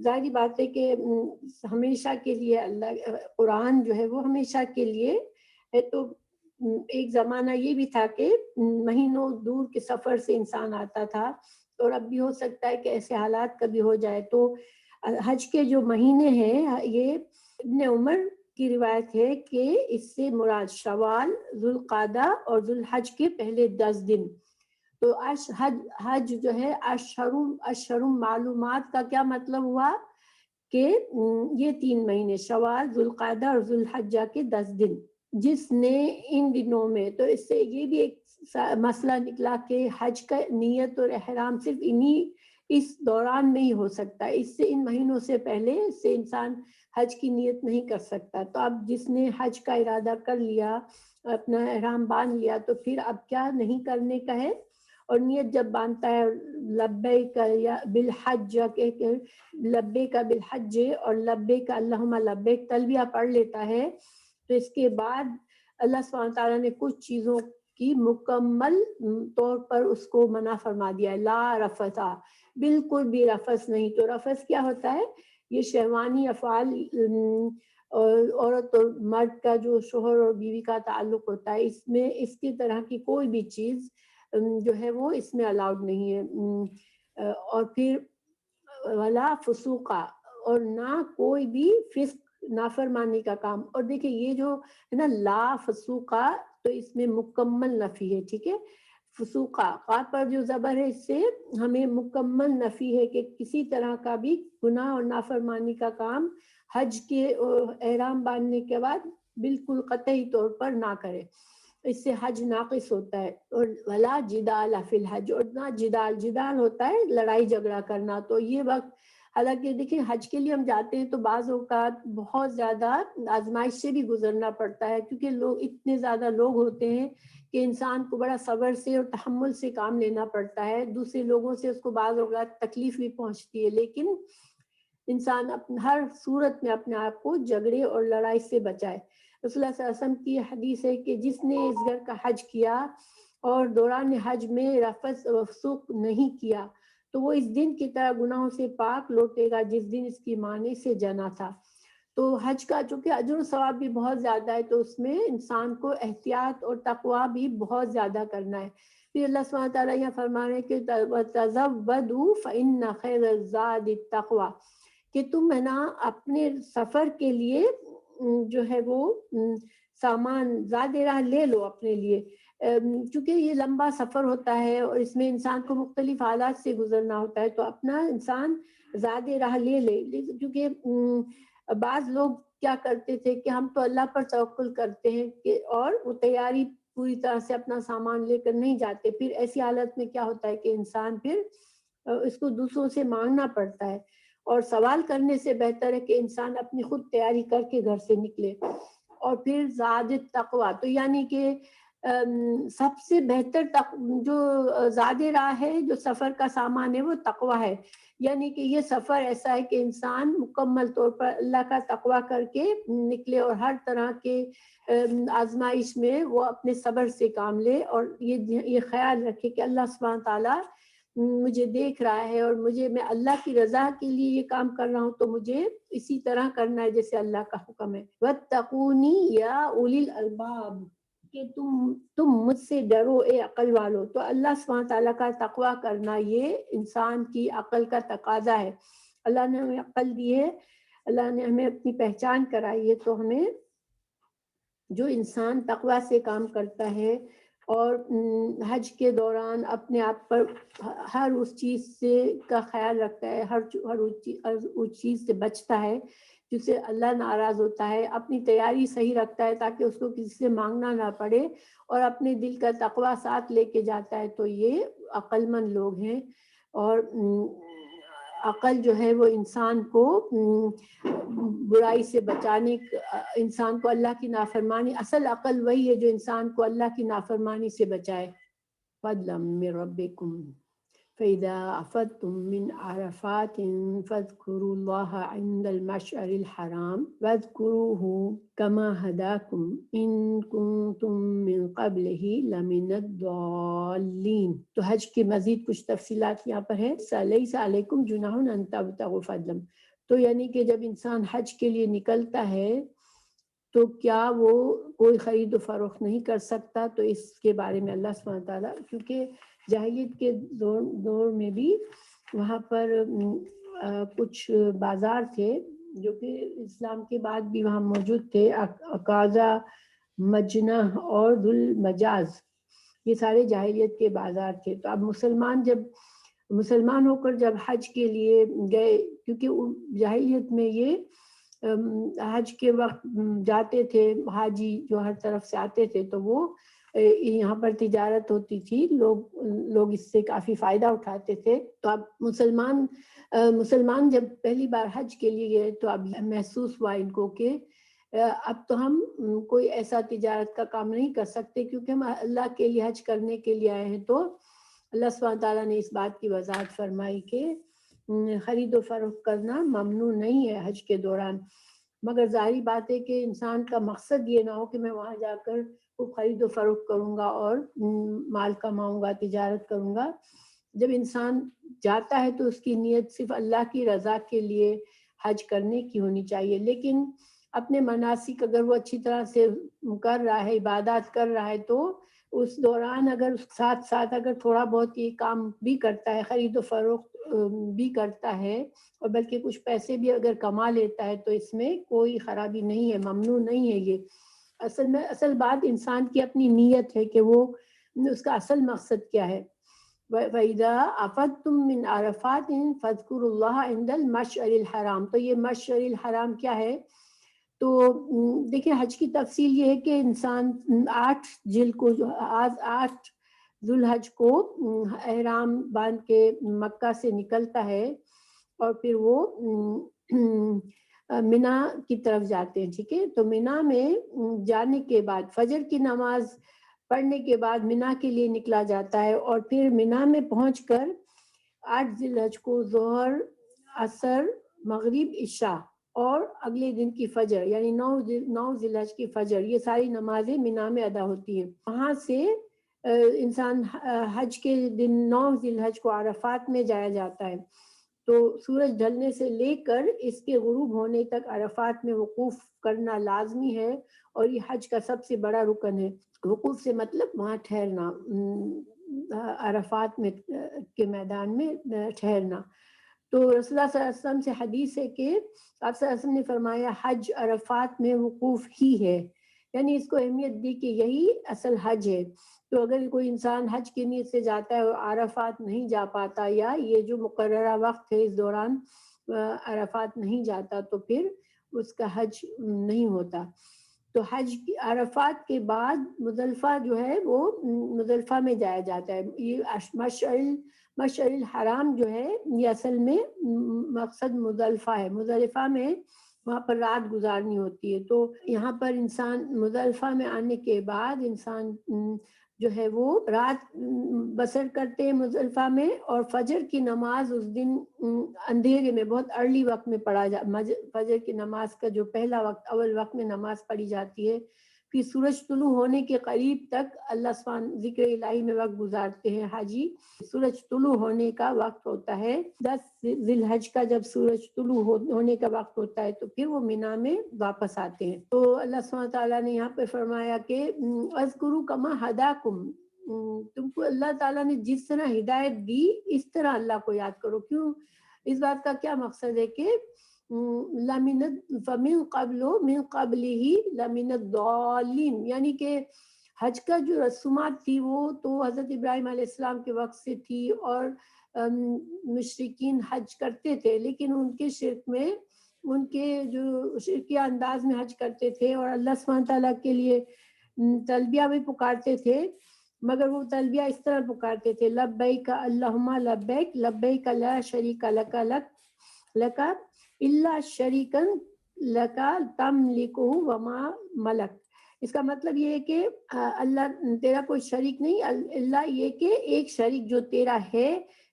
ظاہری بات ہے کہ ہمیشہ کے لیے اللہ قرآن جو ہے وہ ہمیشہ کے لیے ہے، تو ایک زمانہ یہ بھی تھا کہ مہینوں دور کے سفر سے انسان آتا تھا، اور اب بھی ہو سکتا ہے کہ ایسے حالات کبھی ہو جائے، تو حج کے جو مہینے ہیں یہ ابن عمر کی روایت ہے کہ اس سے مراد شوال، ذوالقعدہ اور ذوالحج کے پہلے 10 دن۔ تو حج جو ہے اشہر معلومات کا کیا مطلب ہوا کہ یہ 3 مہینے شوال، ذوالقعدہ اور ذوالحجہ کے 10 دن، جس نے ان دنوں میں، تو اس سے یہ بھی ایک مسئلہ نکلا کہ حج کا نیت اور احرام صرف اس دوران میں ہی ہو سکتا ہے، اس سے ان مہینوں سے پہلے سے انسان حج کی نیت نہیں کر سکتا۔ تو اب جس نے حج کا ارادہ کر لیا، اپنا احرام باندھ لیا، تو پھر اب کیا نہیں کرنے کا ہے، اور نیت جب باندھتا ہے لبیک یا بالحج کہ لبیک بالحج اور لبیک اللہم لبیک تلبیہ پڑھ لیتا ہے، تو اس کے بعد اللہ سبحانہ تعالیٰ نے کچھ چیزوں کی مکمل طور پر اس کو منع فرما دیا ہے، لا رفثا، بالکل بھی رفث نہیں۔ تو رفث کیا ہوتا ہے؟ یہ شہوانی افعال، عورت اور مرد کا جو شوہر اور بیوی کا تعلق ہوتا ہے، اس میں اس کی طرح کی کوئی بھی چیز جو ہے وہ اس میں الاؤڈ نہیں ہے، اور پھر ولا فسوقا، اور نہ کوئی بھی فسق نافرمانی کا کام۔ اور دیکھیں یہ جو ہے نا لا فسوقا، تو اس میں مکمل نفی ہے، ٹھیک ہے، فسوقا قا پر جو زبر ہے اس سے ہمیں مکمل نفی ہے کہ کسی طرح کا بھی گناہ اور نافرمانی کا کام حج کے احرام باندھنے کے بعد بالکل قطعی طور پر نہ کرے، اس سے حج ناقص ہوتا ہے۔ اور ولا جدال فی الحج، اور نہ جدال ہوتا ہے لڑائی جھگڑا کرنا۔ تو یہ وقت، حالانکہ دیکھیں حج کے لیے ہم جاتے ہیں تو بعض اوقات بہت زیادہ آزمائش سے بھی گزرنا پڑتا ہے، کیونکہ لوگ اتنے زیادہ لوگ ہوتے ہیں کہ انسان کو بڑا صبر سے اور تحمل سے کام لینا پڑتا ہے، دوسرے لوگوں سے اس کو بعض اوقات تکلیف بھی پہنچتی ہے، لیکن انسان ہر صورت میں اپنے آپ کو جھگڑے اور لڑائی سے بچائے۔ رسول اللہ صلی اللہ علیہ وسلم کی حدیث ہے کہ جس نے اس گھر کا حج کیا اور دوران حج میں رفث و فسوق نہیں کیا تو وہ اس دن کی طرح گناہوں سے پاک لوٹے گا جس دن اس کی ماں نے اسے جنا تھا۔ تو حج کا چونکہ اجر و ثواب بھی بہت زیادہ ہے، تو اس میں انسان کو احتیاط اور تقویٰ بھی بہت زیادہ کرنا ہے۔ پھر اللہ سبحانہ تعالیٰ یہ فرما رہے ہیں کہ وَتَزَوَّدُوا فَإِنَّ خَيْرَ الزَّادِ التَّقْوَىٰ، کہ تم ہے نا اپنے سفر کے لیے جو ہے وہ سامان زیادہ راہ لے لو اپنے لیے، چونکہ یہ لمبا سفر ہوتا ہے اور اس میں انسان کو مختلف حالات سے گزرنا ہوتا ہے، تو اپنا انسان زیادہ راہ لے لے، کیونکہ بعض لوگ کیا کرتے تھے کہ ہم تو اللہ پر توکل کرتے ہیں کہ، اور وہ تیاری پوری طرح سے اپنا سامان لے کر نہیں جاتے، پھر ایسی حالت میں کیا ہوتا ہے کہ انسان پھر اس کو دوسروں سے مانگنا پڑتا ہے، اور سوال کرنے سے بہتر ہے کہ انسان اپنی خود تیاری کر کے گھر سے نکلے۔ اور پھر زاد تقویٰ، تو یعنی کہ سب سے بہتر جو زیادہ راہ ہے، جو سفر کا سامان ہے وہ تقویٰ ہے. یعنی کہ یہ سفر ایسا ہے کہ انسان مکمل طور پر اللہ کا تقویٰ کر کے نکلے اور ہر طرح کے آزمائش میں وہ اپنے صبر سے کام لے، اور یہ خیال رکھے کہ اللہ سبحانہ تعالیٰ مجھے دیکھ رہا ہے اور میں اللہ کی رضا کے لیے یہ کام کر رہا ہوں، تو مجھے اسی طرح کرنا ہے جیسے اللہ کا حکم ہے. وَاتَّقُونِي يَا أُولِي الْأَلْبَابِ، کہ تم مجھ سے ڈرو اے عقل والو. تو اللہ سبحانہ تعالیٰ کا تقویٰ کرنا یہ انسان کی عقل کا تقاضا ہے. اللہ نے ہمیں عقل دی ہے، اللہ نے ہمیں اپنی پہچان کرائی ہے، تو ہمیں جو انسان تقویٰ سے کام کرتا ہے اور حج کے دوران اپنے آپ پر ہر اس چیز سے کا خیال رکھتا ہے، ہر اس چیز سے بچتا ہے جس سے اللہ ناراض ہوتا ہے، اپنی تیاری صحیح رکھتا ہے تاکہ اس کو کسی سے مانگنا نہ پڑے، اور اپنے دل کا تقویٰ ساتھ لے کے جاتا ہے، تو یہ عقل مند لوگ ہیں. اور عقل جو ہے وہ انسان کو برائی سے بچانے، انسان کو اللہ کی نافرمانی، اصل عقل وہی ہے جو انسان کو اللہ کی نافرمانی سے بچائے. فضلا من ربکم فَإِذَا أَفَضْتُم مِّنْ عَرَفَاتٍ فَاذْكُرُوا اللَّهَ عِندَ الْمَشْعَرِ الْحَرَامِ وَاذْكُرُوهُ كَمَا هَدَاكُمْ إِن كُنتُم مِّن قَبْلِهِ لَمِنَ الضَّالِّينَ. تو حج کی مزید کچھ تفصیلات یہاں پر ہے. لَيْسَ عَلَيْكُمْ جُنَاحٌ أَن تَبْتَغُوا فَضْلًا. تو یعنی کہ جب انسان حج کے لیے نکلتا ہے تو کیا وہ کوئی خرید و فروخت نہیں کر سکتا؟ تو اس کے بارے میں اللہ سبحانہ تعالیٰ، کیونکہ جاہلیت کے دور میں بھی وہاں پر کچھ بازار تھے جو کہ اسلام کے بعد بھی وہاں موجود تھے، عکاظہ، مجنہ اور ذو المجاز، یہ سارے جاہلیت کے بازار تھے. تو اب مسلمان ہو کر جب حج کے لیے گئے، کیونکہ جاہلیت میں یہ حج کے وقت جاتے تھے حاجی جو ہر طرف سے آتے تھے، تو وہ یہاں پر تجارت ہوتی تھی، لوگ اس سے کافی فائدہ اٹھاتے تھے. تو اب مسلمان جب پہلی بار حج کے لیے گئے تو اب محسوس ہوا ان کو کہ اب تو ہم کوئی ایسا تجارت کا کام نہیں کر سکتے، کیونکہ ہم اللہ کے لیے حج کرنے کے لیے آئے ہیں. تو اللہ سبحانہ تعالیٰ نے اس بات کی وضاحت فرمائی کہ خرید و فروخت کرنا ممنوع نہیں ہے حج کے دوران، مگر ظاہری بات ہے کہ انسان کا مقصد یہ نہ ہو کہ میں وہاں جا کر خرید و فروخت کروں گا اور مال کماؤں گا، تجارت کروں گا. جب انسان جاتا ہے تو اس کی نیت صرف اللہ کی رضا کے لیے حج کرنے کی ہونی چاہیے. لیکن اپنے مناسک اگر وہ اچھی طرح سے کر رہا ہے، عبادات کر رہا ہے، تو اس دوران اگر ساتھ ساتھ اگر تھوڑا بہت یہ کام بھی کرتا ہے، خرید و فروخت بھی کرتا ہے، اور بلکہ کچھ پیسے بھی اگر کما لیتا ہے، تو اس میں کوئی خرابی نہیں ہے، ممنوع نہیں ہے. یہ اصل بات انسان کی اپنی نیت ہے کہ وہ اس کا اصل مقصد کیا ہے. وَإِذَا أَفَضْتُم مِّنْ عَرَفَاتٍ فَاذْكُرُوا اللَّهَ عِندَ الْمَشْعَرِ الْحَرَامِ. تو یہ مشعر الحرام کیا ہے؟ تو دیکھیں حج کی تفصیل یہ ہے کہ انسان 8 ذو الحج کو احرام باندھ کے مکہ سے نکلتا ہے، اور پھر وہ مینا کی طرف جاتے ہیں. ٹھیک ہے، تو مینا میں جانے کے بعد فجر کی نماز پڑھنے کے بعد مینا کے لیے نکلا جاتا ہے، اور پھر مینا میں پہنچ کر 8 ذی الحج کو ظہر، عصر، مغرب، عشاء اور اگلے دن کی فجر یعنی 9 ذی الحج کی فجر، یہ ساری نمازیں مینا میں ادا ہوتی ہیں. وہاں سے انسان حج کے دن 9 ذی الحج کو عرفات میں جایا جاتا ہے. تو سورج ڈھلنے سے لے کر اس کے غروب ہونے تک عرفات میں وقوف کرنا لازمی ہے، اور یہ حج کا سب سے بڑا رکن ہے. وقوف سے مطلب وہاں ٹھہرنا، عرفات میں کے میدان میں ٹھہرنا. تو رسول اللہ صلی اللہ علیہ وسلم سے حدیث ہے کہ آپ صلی اللہ علیہ وسلم نے فرمایا حج عرفات میں وقوف ہی ہے، یعنی اس کو اہمیت دی کہ یہی اصل حج ہے. تو اگر کوئی انسان حج کی نیت سے جاتا ہے اور عرفات نہیں جا پاتا، یا یہ جو مقررہ وقت ہے اس دوران عرفات نہیں جاتا، تو پھر اس کا حج نہیں ہوتا. تو حج کی عرفات کے بعد مزدلفہ جو ہے وہ مزدلفہ میں جایا جاتا ہے. یہ مشعر الحرام جو ہے یہ اصل میں مقصد مزدلفہ ہے. مزدلفہ میں وہاں پر رات گزارنی ہوتی ہے. تو یہاں پر انسان مزدلفہ میں آنے کے بعد انسان جو ہے وہ رات بسر کرتے ہیں مزدلفہ میں، اور فجر کی نماز اس دن اندھیرے میں بہت ارلی وقت میں پڑھا فجر کی نماز کا جو پہلا وقت اول وقت میں نماز پڑھی جاتی ہے. پھر سورج طلوع ہونے کے قریب تک اللہ سبحانہ ذکر الہی میں وقت گزارتے ہیں حاجی. سورج طلوع ہونے کا وقت ہوتا ہے 10 ذی الحج کا، جب سورج طلوع ہونے کا وقت ہوتا ہے تو پھر وہ مینا میں واپس آتے ہیں. تو اللہ سبحانہ تعالیٰ نے یہاں پہ فرمایا کہ اذکروا کما ہداکم، تم کو اللہ تعالیٰ نے جس طرح ہدایت دی اس طرح اللہ کو یاد کرو. کیوں؟ اس بات کا کیا مقصد ہے کہ فمن قبل من قبلہ لمن الضالین، یعنی کہ حج کا جو رسومات تھی وہ تو حضرت ابراہیم علیہ السلام کے وقت سے تھی، اور مشرکین حج کرتے تھے، لیکن ان کے شرک میں، ان کے جو شرکیہ انداز میں حج کرتے تھے اور اللہ سبحانہ تعالیٰ کے لیے تلبیہ بھی پکارتے تھے، مگر وہ تلبیہ اس طرح پکارتے تھے لبیک اللہم لبیک لبیک لا شریک لک الا شریکا لک تملکہ وما ملک. اس کا مطلب یہ ہے کہ اللہ تیرا کوئی شریک نہیں، اللہ یہ کہ ایک شریک جو تیرا ہے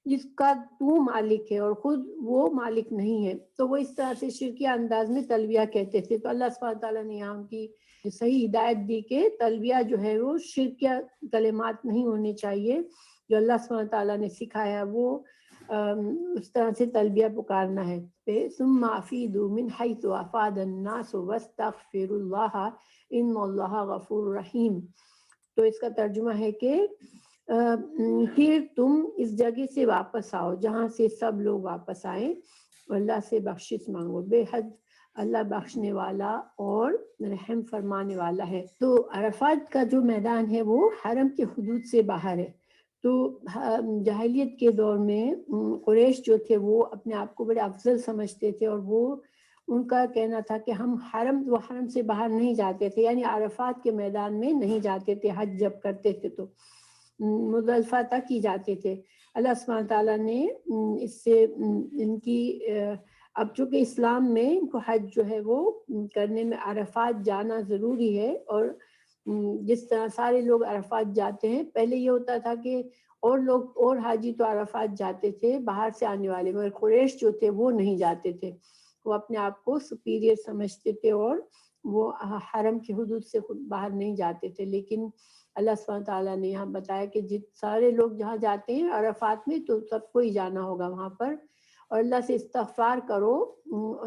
جس کا تو مالک ہے اور خود وہ مالک نہیں ہے. تو وہ اس طرح سے شرکیہ انداز میں تلبیہ کہتے تھے. تو اللہ سبحانہ تعالیٰ نے یہاں کی صحیح ہدایت دی کہ تلبیہ جو ہے وہ شرکیہ کلمات نہیں ہونے چاہیے. جو اللہ سبحانہ تعالیٰ نے سکھایا وہ اس طرح سے تلبیہ پکارنا ہے. ثم افیدوا من حیث افاض الناس واستغفروا اللہ ان اللہ غفور رحیم. تو اس کا ترجمہ ہے کہ پھر تم اس جگہ سے واپس آؤ جہاں سے سب لوگ واپس آئیں، اللہ سے بخشش مانگو، بے حد اللہ بخشنے والا اور رحم فرمانے والا ہے. تو عرفات کا جو میدان ہے وہ حرم کے حدود سے باہر ہے. تو جاہلیت کے دور میں قریش جو تھے وہ اپنے آپ کو بڑے افضل سمجھتے تھے، اور وہ ان کا کہنا تھا کہ ہم حرم سے باہر نہیں جاتے تھے، یعنی عرفات کے میدان میں نہیں جاتے تھے. حج جب کرتے تھے تو مزدلفہ تک ہی جاتے تھے. اللہ سبحانہ تعالیٰ نے اس سے ان کی اب چونکہ اسلام میں ان کو حج جو ہے وہ کرنے میں عرفات جانا ضروری ہے، اور جس طرح سارے لوگ عرفات جاتے ہیں، پہلے یہ ہوتا تھا کہ اور لوگ اور حاجی تو عرفات جاتے تھے باہر سے آنے والے، مگر قریش جو تھے وہ نہیں جاتے تھے. وہ اپنے آپ کو سپیریئر سمجھتے تھے اور وہ حرم کی حدود سے خود باہر نہیں جاتے تھے. لیکن اللہ سبحانہ تعالیٰ نے یہاں بتایا کہ سارے لوگ جہاں جاتے ہیں عرفات میں تو سب کو ہی جانا ہوگا وہاں پر، اور اللہ سے استغفار کرو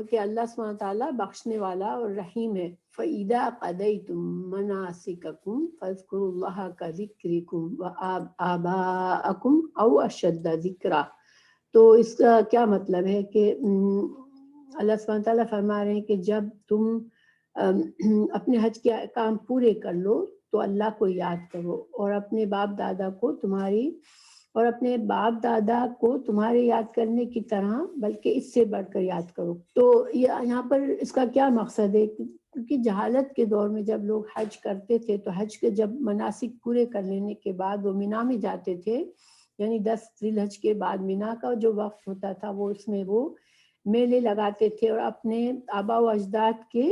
کہ اللہ سبحانہ تعالیٰ بخشنے والا اور رحیم ہے. فَإِذَا قَضَيْتُم مَنَاسِكَكُمْ فَاذْكُرُوا اللَّهَ كَذِكْرِكُمْ وَآبَاءَكُمْ أَوْ أَشَدَّ ذِكْرًا. تو اس کا کیا مطلب ہے کہ اللہ سبحانہ تعالیٰ فرما رہے ہیں کہ جب تم اپنے حج کے کام پورے کر لو تو اللہ کو یاد کرو، اور اپنے باپ دادا کو تمہارے یاد کرنے کی طرح بلکہ اس سے بڑھ کر یاد کرو. تو یہاں پر اس کا کیا مقصد ہے؟ کیونکہ جہالت کے دور میں جب لوگ حج کرتے تھے تو حج کے جب مناسک پورے کر لینے کے بعد وہ مینا میں جاتے تھے، یعنی 10 ذی الحج کے بعد مینا کا جو وقت ہوتا تھا وہ اس میں وہ میلے لگاتے تھے اور اپنے آبا و اجداد کے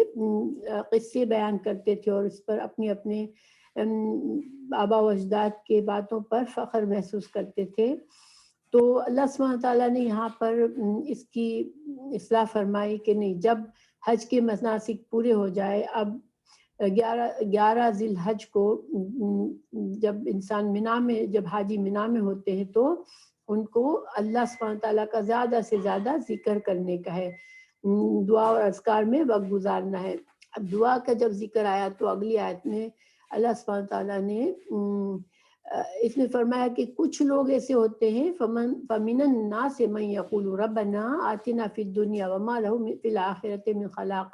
قصے بیان کرتے تھے، اور اس پر اپنے آبا و اجداد کے باتوں پر فخر محسوس کرتے تھے. تو اللہ سبحانہ تعالیٰ نے یہاں پر اس کی اصلاح فرمائی کہ نہیں، جب حج کے مناسک پورے ہو جائے، اب 11 ذی الحج کو جب انسان جب حاجی مینا میں ہوتے ہیں تو ان کو اللہ سبحانہ تعالیٰ کا زیادہ سے زیادہ ذکر کرنے کا ہے، دعا اور اذکار میں وقت گزارنا ہے. اب دعا کا جب ذکر آیا تو اگلی آیت میں اللہ سبحانہ تعالیٰ نے اس میں فرمایا کہ کچھ لوگ ایسے ہوتے ہیں فَمِنَ النَّاسِ مَن يَقُولُ رَبَّنَا آتِنَا فِي الدُّنْيَا وَمَا لَهُ فِي الْآخِرَةِ مِنْ خَلَاقٍ،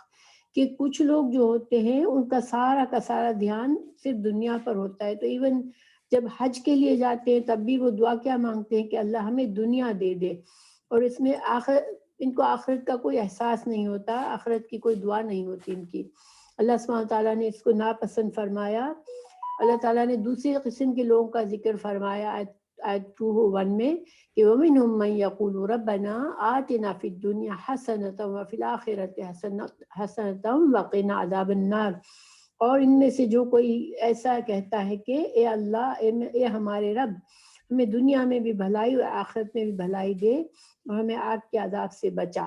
کہ کچھ لوگ جو ہوتے ہیں ان کا سارا دھیان صرف دنیا پر ہوتا ہے. تو ایون جب حج کے لیے جاتے ہیں تب بھی وہ دعا کیا مانگتے ہیں کہ اللہ ہمیں دنیا دے دے، اور اس میں ان کو آخرت کا کوئی احساس نہیں ہوتا، آخرت کی کوئی دعا نہیں ہوتی ان کی. اللہ سبحانہ تعالیٰ نے اس کو ناپسند فرمایا. اللہ تعالیٰ نے دوسری قسم کے لوگوں کا ذکر فرمایا آیت 201 میں کہ وَمِنْهُمْ مَنْ يَقُولُ رَبَّنَا آتِنَا فِي الدُّنْيَا حَسَنَةً وَفِي الْآخِرَةِ حَسَنَةً وَقِنَا عَذَابَ النَّارِ، اور ان میں سے جو کوئی ایسا کہتا ہے کہ اے اللہ، اے ہمارے رب، ہمیں دنیا میں بھی بھلائی اور آخرت میں بھی بھلائی دے اور ہمیں آگ کے عذاب سے بچا،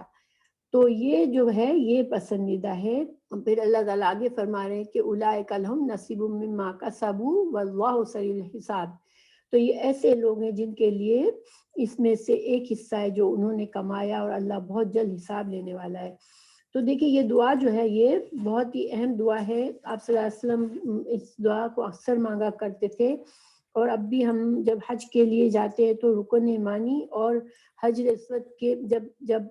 تو یہ جو ہے یہ پسندیدہ ہے۔ پھر اللہ تعالیٰ آگے فرما رہے ہیں کہ اولئک لہم نصیب مما کسبوا واللہ سریع الحساب، تو یہ ایسے لوگ ہیں جن کے لیے اس میں سے ایک حصہ ہے جو انہوں نے کمایا، اور اللہ بہت جلد حساب لینے والا ہے۔ تو دیکھیں یہ دعا جو ہے یہ بہت ہی اہم دعا ہے، آپ صلی اللہ علیہ وسلم اس دعا کو اکثر مانگا کرتے تھے، اور اب بھی ہم جب حج کے لیے جاتے ہیں تو رکن یمانی اور حجر اسود کے جب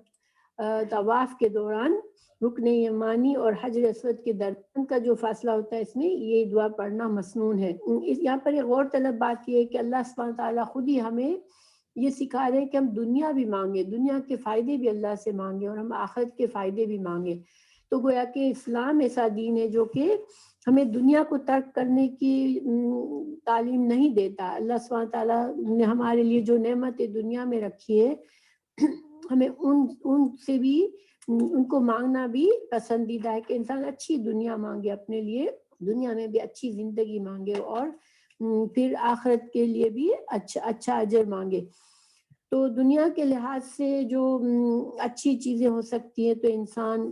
طواف کے دوران رکن یمانی اور حجر اسود کے درمیان کا جو فاصلہ ہوتا ہے، اس میں یہ دعا پڑھنا مسنون ہے۔ یہاں پر ایک غور طلب بات یہ ہے کہ اللہ سبحانہ تعالیٰ خود ہی ہمیں یہ سکھا رہے ہیں کہ ہم دنیا بھی مانگے، دنیا کے فائدے بھی اللہ سے مانگے، اور ہم آخرت کے فائدے بھی مانگے۔ تو گویا کہ اسلام ایسا دین ہے جو کہ ہمیں دنیا کو ترک کرنے کی تعلیم نہیں دیتا۔ اللہ سبحانہ تعالیٰ نے ہمارے لیے جو نعمتیں دنیا میں رکھی ہے، ہمیں ان سے بھی ان کو مانگنا بھی پسندیدہ ہے کہ انسان اچھی دنیا مانگے، اپنے لیے دنیا میں بھی اچھی زندگی مانگے، اور پھر آخرت کے لیے بھی اچھا اجر مانگے۔ تو دنیا کے لحاظ سے جو اچھی چیزیں ہو سکتی ہیں، تو انسان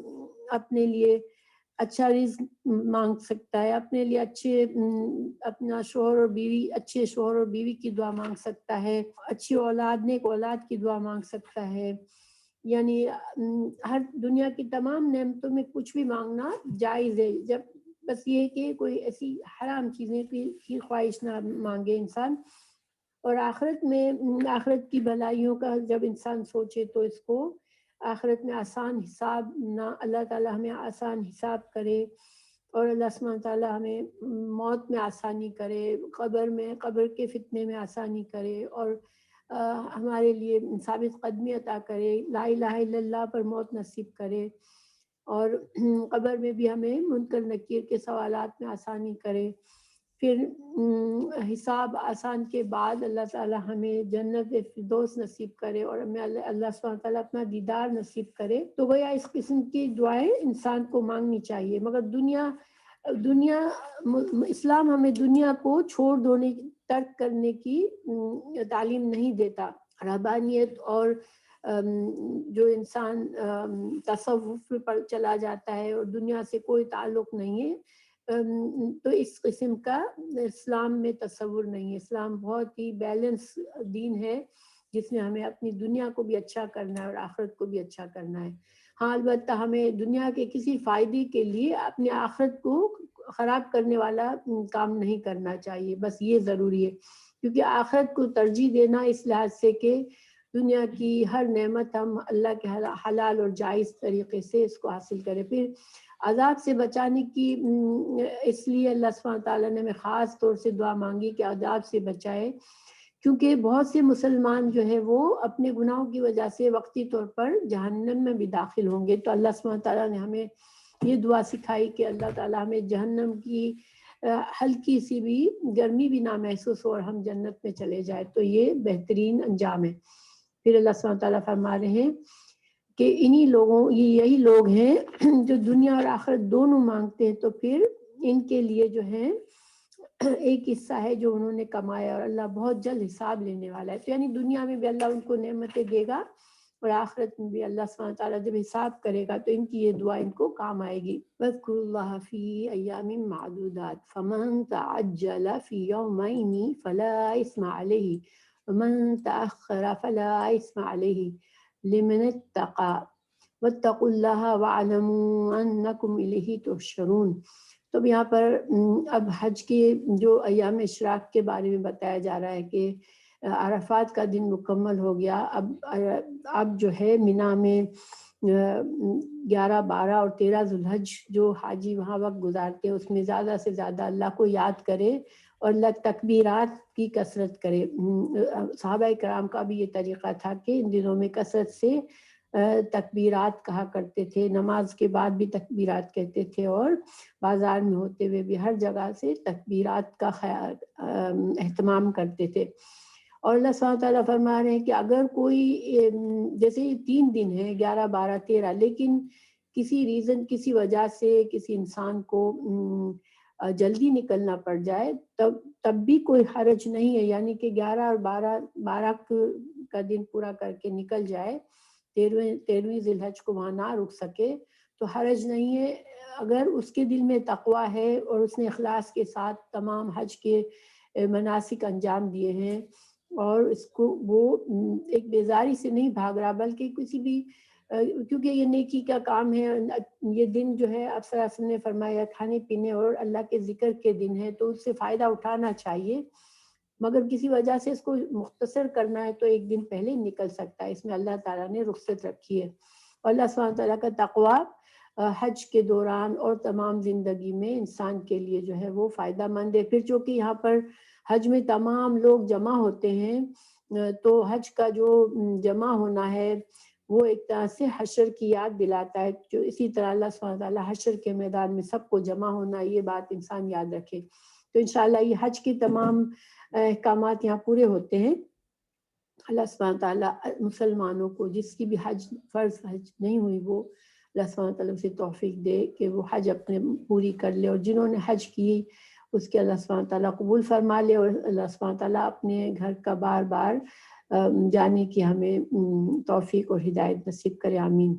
اپنے لیے اچھا رزق مانگ سکتا ہے، اپنے لیے اپنا شوہر اور بیوی، اچھے شوہر اور بیوی کی دعا مانگ سکتا ہے، اچھی اولاد، نیک اولاد کی دعا مانگ سکتا ہے، یعنی ہر دنیا کی تمام نعمتوں میں کچھ بھی مانگنا جائز ہے، جب بس یہ ہے کہ کوئی ایسی حرام چیزیں کی خواہش نہ مانگے انسان۔ اور آخرت کی بھلائیوں کا جب انسان سوچے تو اس کو آخرت میں آسان حساب نہ، اللہ تعالیٰ ہمیں آسان حساب کرے، اور اللہ سبحانہ تعالیٰ ہمیں موت میں آسانی کرے، قبر کے فتنے میں آسانی کرے، اور ہمارے لیے ثابت قدمی عطا کرے، لا الہ الا اللہ پر موت نصیب کرے، اور قبر میں بھی ہمیں منکر نکیر کے سوالات میں آسانی کرے، پھر حساب آسان کے بعد اللہ تعالیٰ ہمیں جنت فردوس نصیب کرے، اور ہمیں اللہ سبحانہ تعالیٰ اپنا دیدار نصیب کرے۔ تو گویا اس قسم کی دعائیں انسان کو مانگنی چاہیے، مگر دنیا اسلام ہمیں دنیا کو چھوڑ دینے، ترک کرنے کی تعلیم نہیں دیتا۔ رہبانیت اور جو انسان تصوف پر چلا جاتا ہے اور دنیا سے کوئی تعلق نہیں ہے، تو اس قسم کا اسلام میں تصور نہیں ہے۔ اسلام بہت ہی بیلنس دین ہے، جس میں ہمیں اپنی دنیا کو بھی اچھا کرنا ہے اور آخرت کو بھی اچھا کرنا ہے۔ ہاں البتہ ہمیں دنیا کے کسی فائدے کے لیے اپنی آخرت کو خراب کرنے والا کام نہیں کرنا چاہیے، بس یہ ضروری ہے، کیونکہ آخرت کو ترجیح دینا اس لحاظ سے کہ دنیا کی ہر نعمت ہم اللہ کے حلال اور جائز طریقے سے اس کو حاصل کریں۔ پھر عذاب سے بچانے کی اس لیے اللہ سبحانہ تعالیٰ نے ہمیں خاص طور سے دعا مانگی کہ عذاب سے بچائے، کیونکہ بہت سے مسلمان جو ہے وہ اپنے گناہوں کی وجہ سے وقتی طور پر جہنم میں بھی داخل ہوں گے۔ تو اللہ سبحانہ تعالیٰ نے ہمیں یہ دعا سکھائی کہ اللہ تعالیٰ ہمیں جہنم کی ہلکی سی بھی گرمی بھی نہ محسوس ہو اور ہم جنت میں چلے جائیں، تو یہ بہترین انجام ہے۔ پھر اللہ سبحانہ تعالیٰ فرما رہے ہیں کہ یہی لوگ ہیں جو دنیا اور آخرت دونوں مانگتے ہیں، تو پھر ان کے لیے جو ہے ایک حصہ ہے جو انہوں نے کمایا، اور اللہ بہت جلد حساب لینے والا ہے۔ تو یعنی دنیا میں بھی اللہ ان کو نعمتیں دے گا، اور آخرت میں بھی اللہ سبحانہ تعالیٰ جب حساب کرے گا تو ان کی یہ دعا ان کو کام آئے گی۔ وَاذْكُرُوا اللَّهَ فِي أَيَّامٍ مَّعْدُودَاتٍ فَمَن تَعَجَّلَ فِي يَوْمَيْنِ فَلَا إِثْمَ عَلَيْهِ وَمَن تَأَخَّرَ فَلَا إِثْمَ عَلَيْهِ لِمَنِ اتَّقَىٰ وَاتَّقُوا اللَّهَ وَاعْلَمُوا أَنَّكُمْ إِلَيْهِ تُحْشَرُونَ۔ تو یہاں پر اب حج کے جو ایام اشراق کے بارے میں بتایا جا رہا ہے کہ عرفات کا دن مکمل ہو گیا، اب جو ہے مینا میں 11، 12 اور 13 ذوالحج جو حاجی وہاں وقت گزارتے ہیں، اس میں زیادہ سے زیادہ اللہ کو یاد کرے اور اللہ تکبیرات کی کثرت کرے۔ صحابہ کرام کا بھی یہ طریقہ تھا کہ ان دنوں میں کثرت سے تکبیرات کہا کرتے تھے، نماز کے بعد بھی تکبیرات کہتے تھے، اور بازار میں ہوتے ہوئے بھی ہر جگہ سے تکبیرات کا اہتمام کرتے تھے۔ اور اللہ سبحانہ تعالیٰ فرما رہے ہیں کہ اگر کوئی جیسے 3 دن ہے 11 12 13، لیکن کسی ریزن کسی وجہ سے کسی انسان کو جلدی نکلنا پڑ جائے تب بھی کوئی حرج نہیں ہے، یعنی کہ 11 اور 12 کا دن پورا کر کے نکل جائے، 13ویں ذی الحج کو وہاں نہ رک سکے تو حرج نہیں ہے، اگر اس کے دل میں تقویٰ ہے اور اس نے اخلاص کے ساتھ تمام حج کے مناسک انجام دیے ہیں اور اس کو وہ ایک بیزاری سے نہیں بھاگ رہا بلکہ کسی بھی کیونکہ یہ نیکی کا کام ہے، یہ دن جو ہے اب صلی اللہ علیہ وسلم نے فرمایا کھانے پینے اور اللہ کے ذکر کے دن ہے تو اس سے فائدہ اٹھانا چاہیے، مگر کسی وجہ سے اس کو مختصر کرنا ہے تو ایک دن پہلے نکل سکتا ہے، اس میں اللہ تعالیٰ نے رخصت رکھی ہے۔ اور اللہ سبحانہ تعالیٰ کا تقویٰ حج کے دوران اور تمام زندگی میں انسان کے لیے جو ہے وہ فائدہ مند ہے۔ پھر چونکہ یہاں پر حج میں تمام لوگ جمع ہوتے ہیں تو حج کا جو جمع ہونا ہے وہ ایک طرح سے حشر کی یاد دلاتا ہے، جو اسی طرح اللہ سبحانہ تعالیٰ حشر کے میدان میں سب کو جمع ہونا، یہ بات انسان یاد رکھے۔ تو انشاءاللہ یہ حج کے تمام احکامات یہاں پورے ہوتے ہیں۔ اللہ سبحانہ تعالیٰ مسلمانوں کو جس کی بھی فرض حج نہیں ہوئی وہ اللہ سبحانہ تعالیٰ سے توفیق دے کہ وہ حج اپنے پوری کر لے، اور جنہوں نے حج کی اس کے اللہ سبحانہ تعالیٰ قبول فرما لے، اور اللہ سبحانہ تعالیٰ اپنے گھر کا بار بار جانے کی ہمیں توفیق اور ہدایت نصیب کرے، آمین۔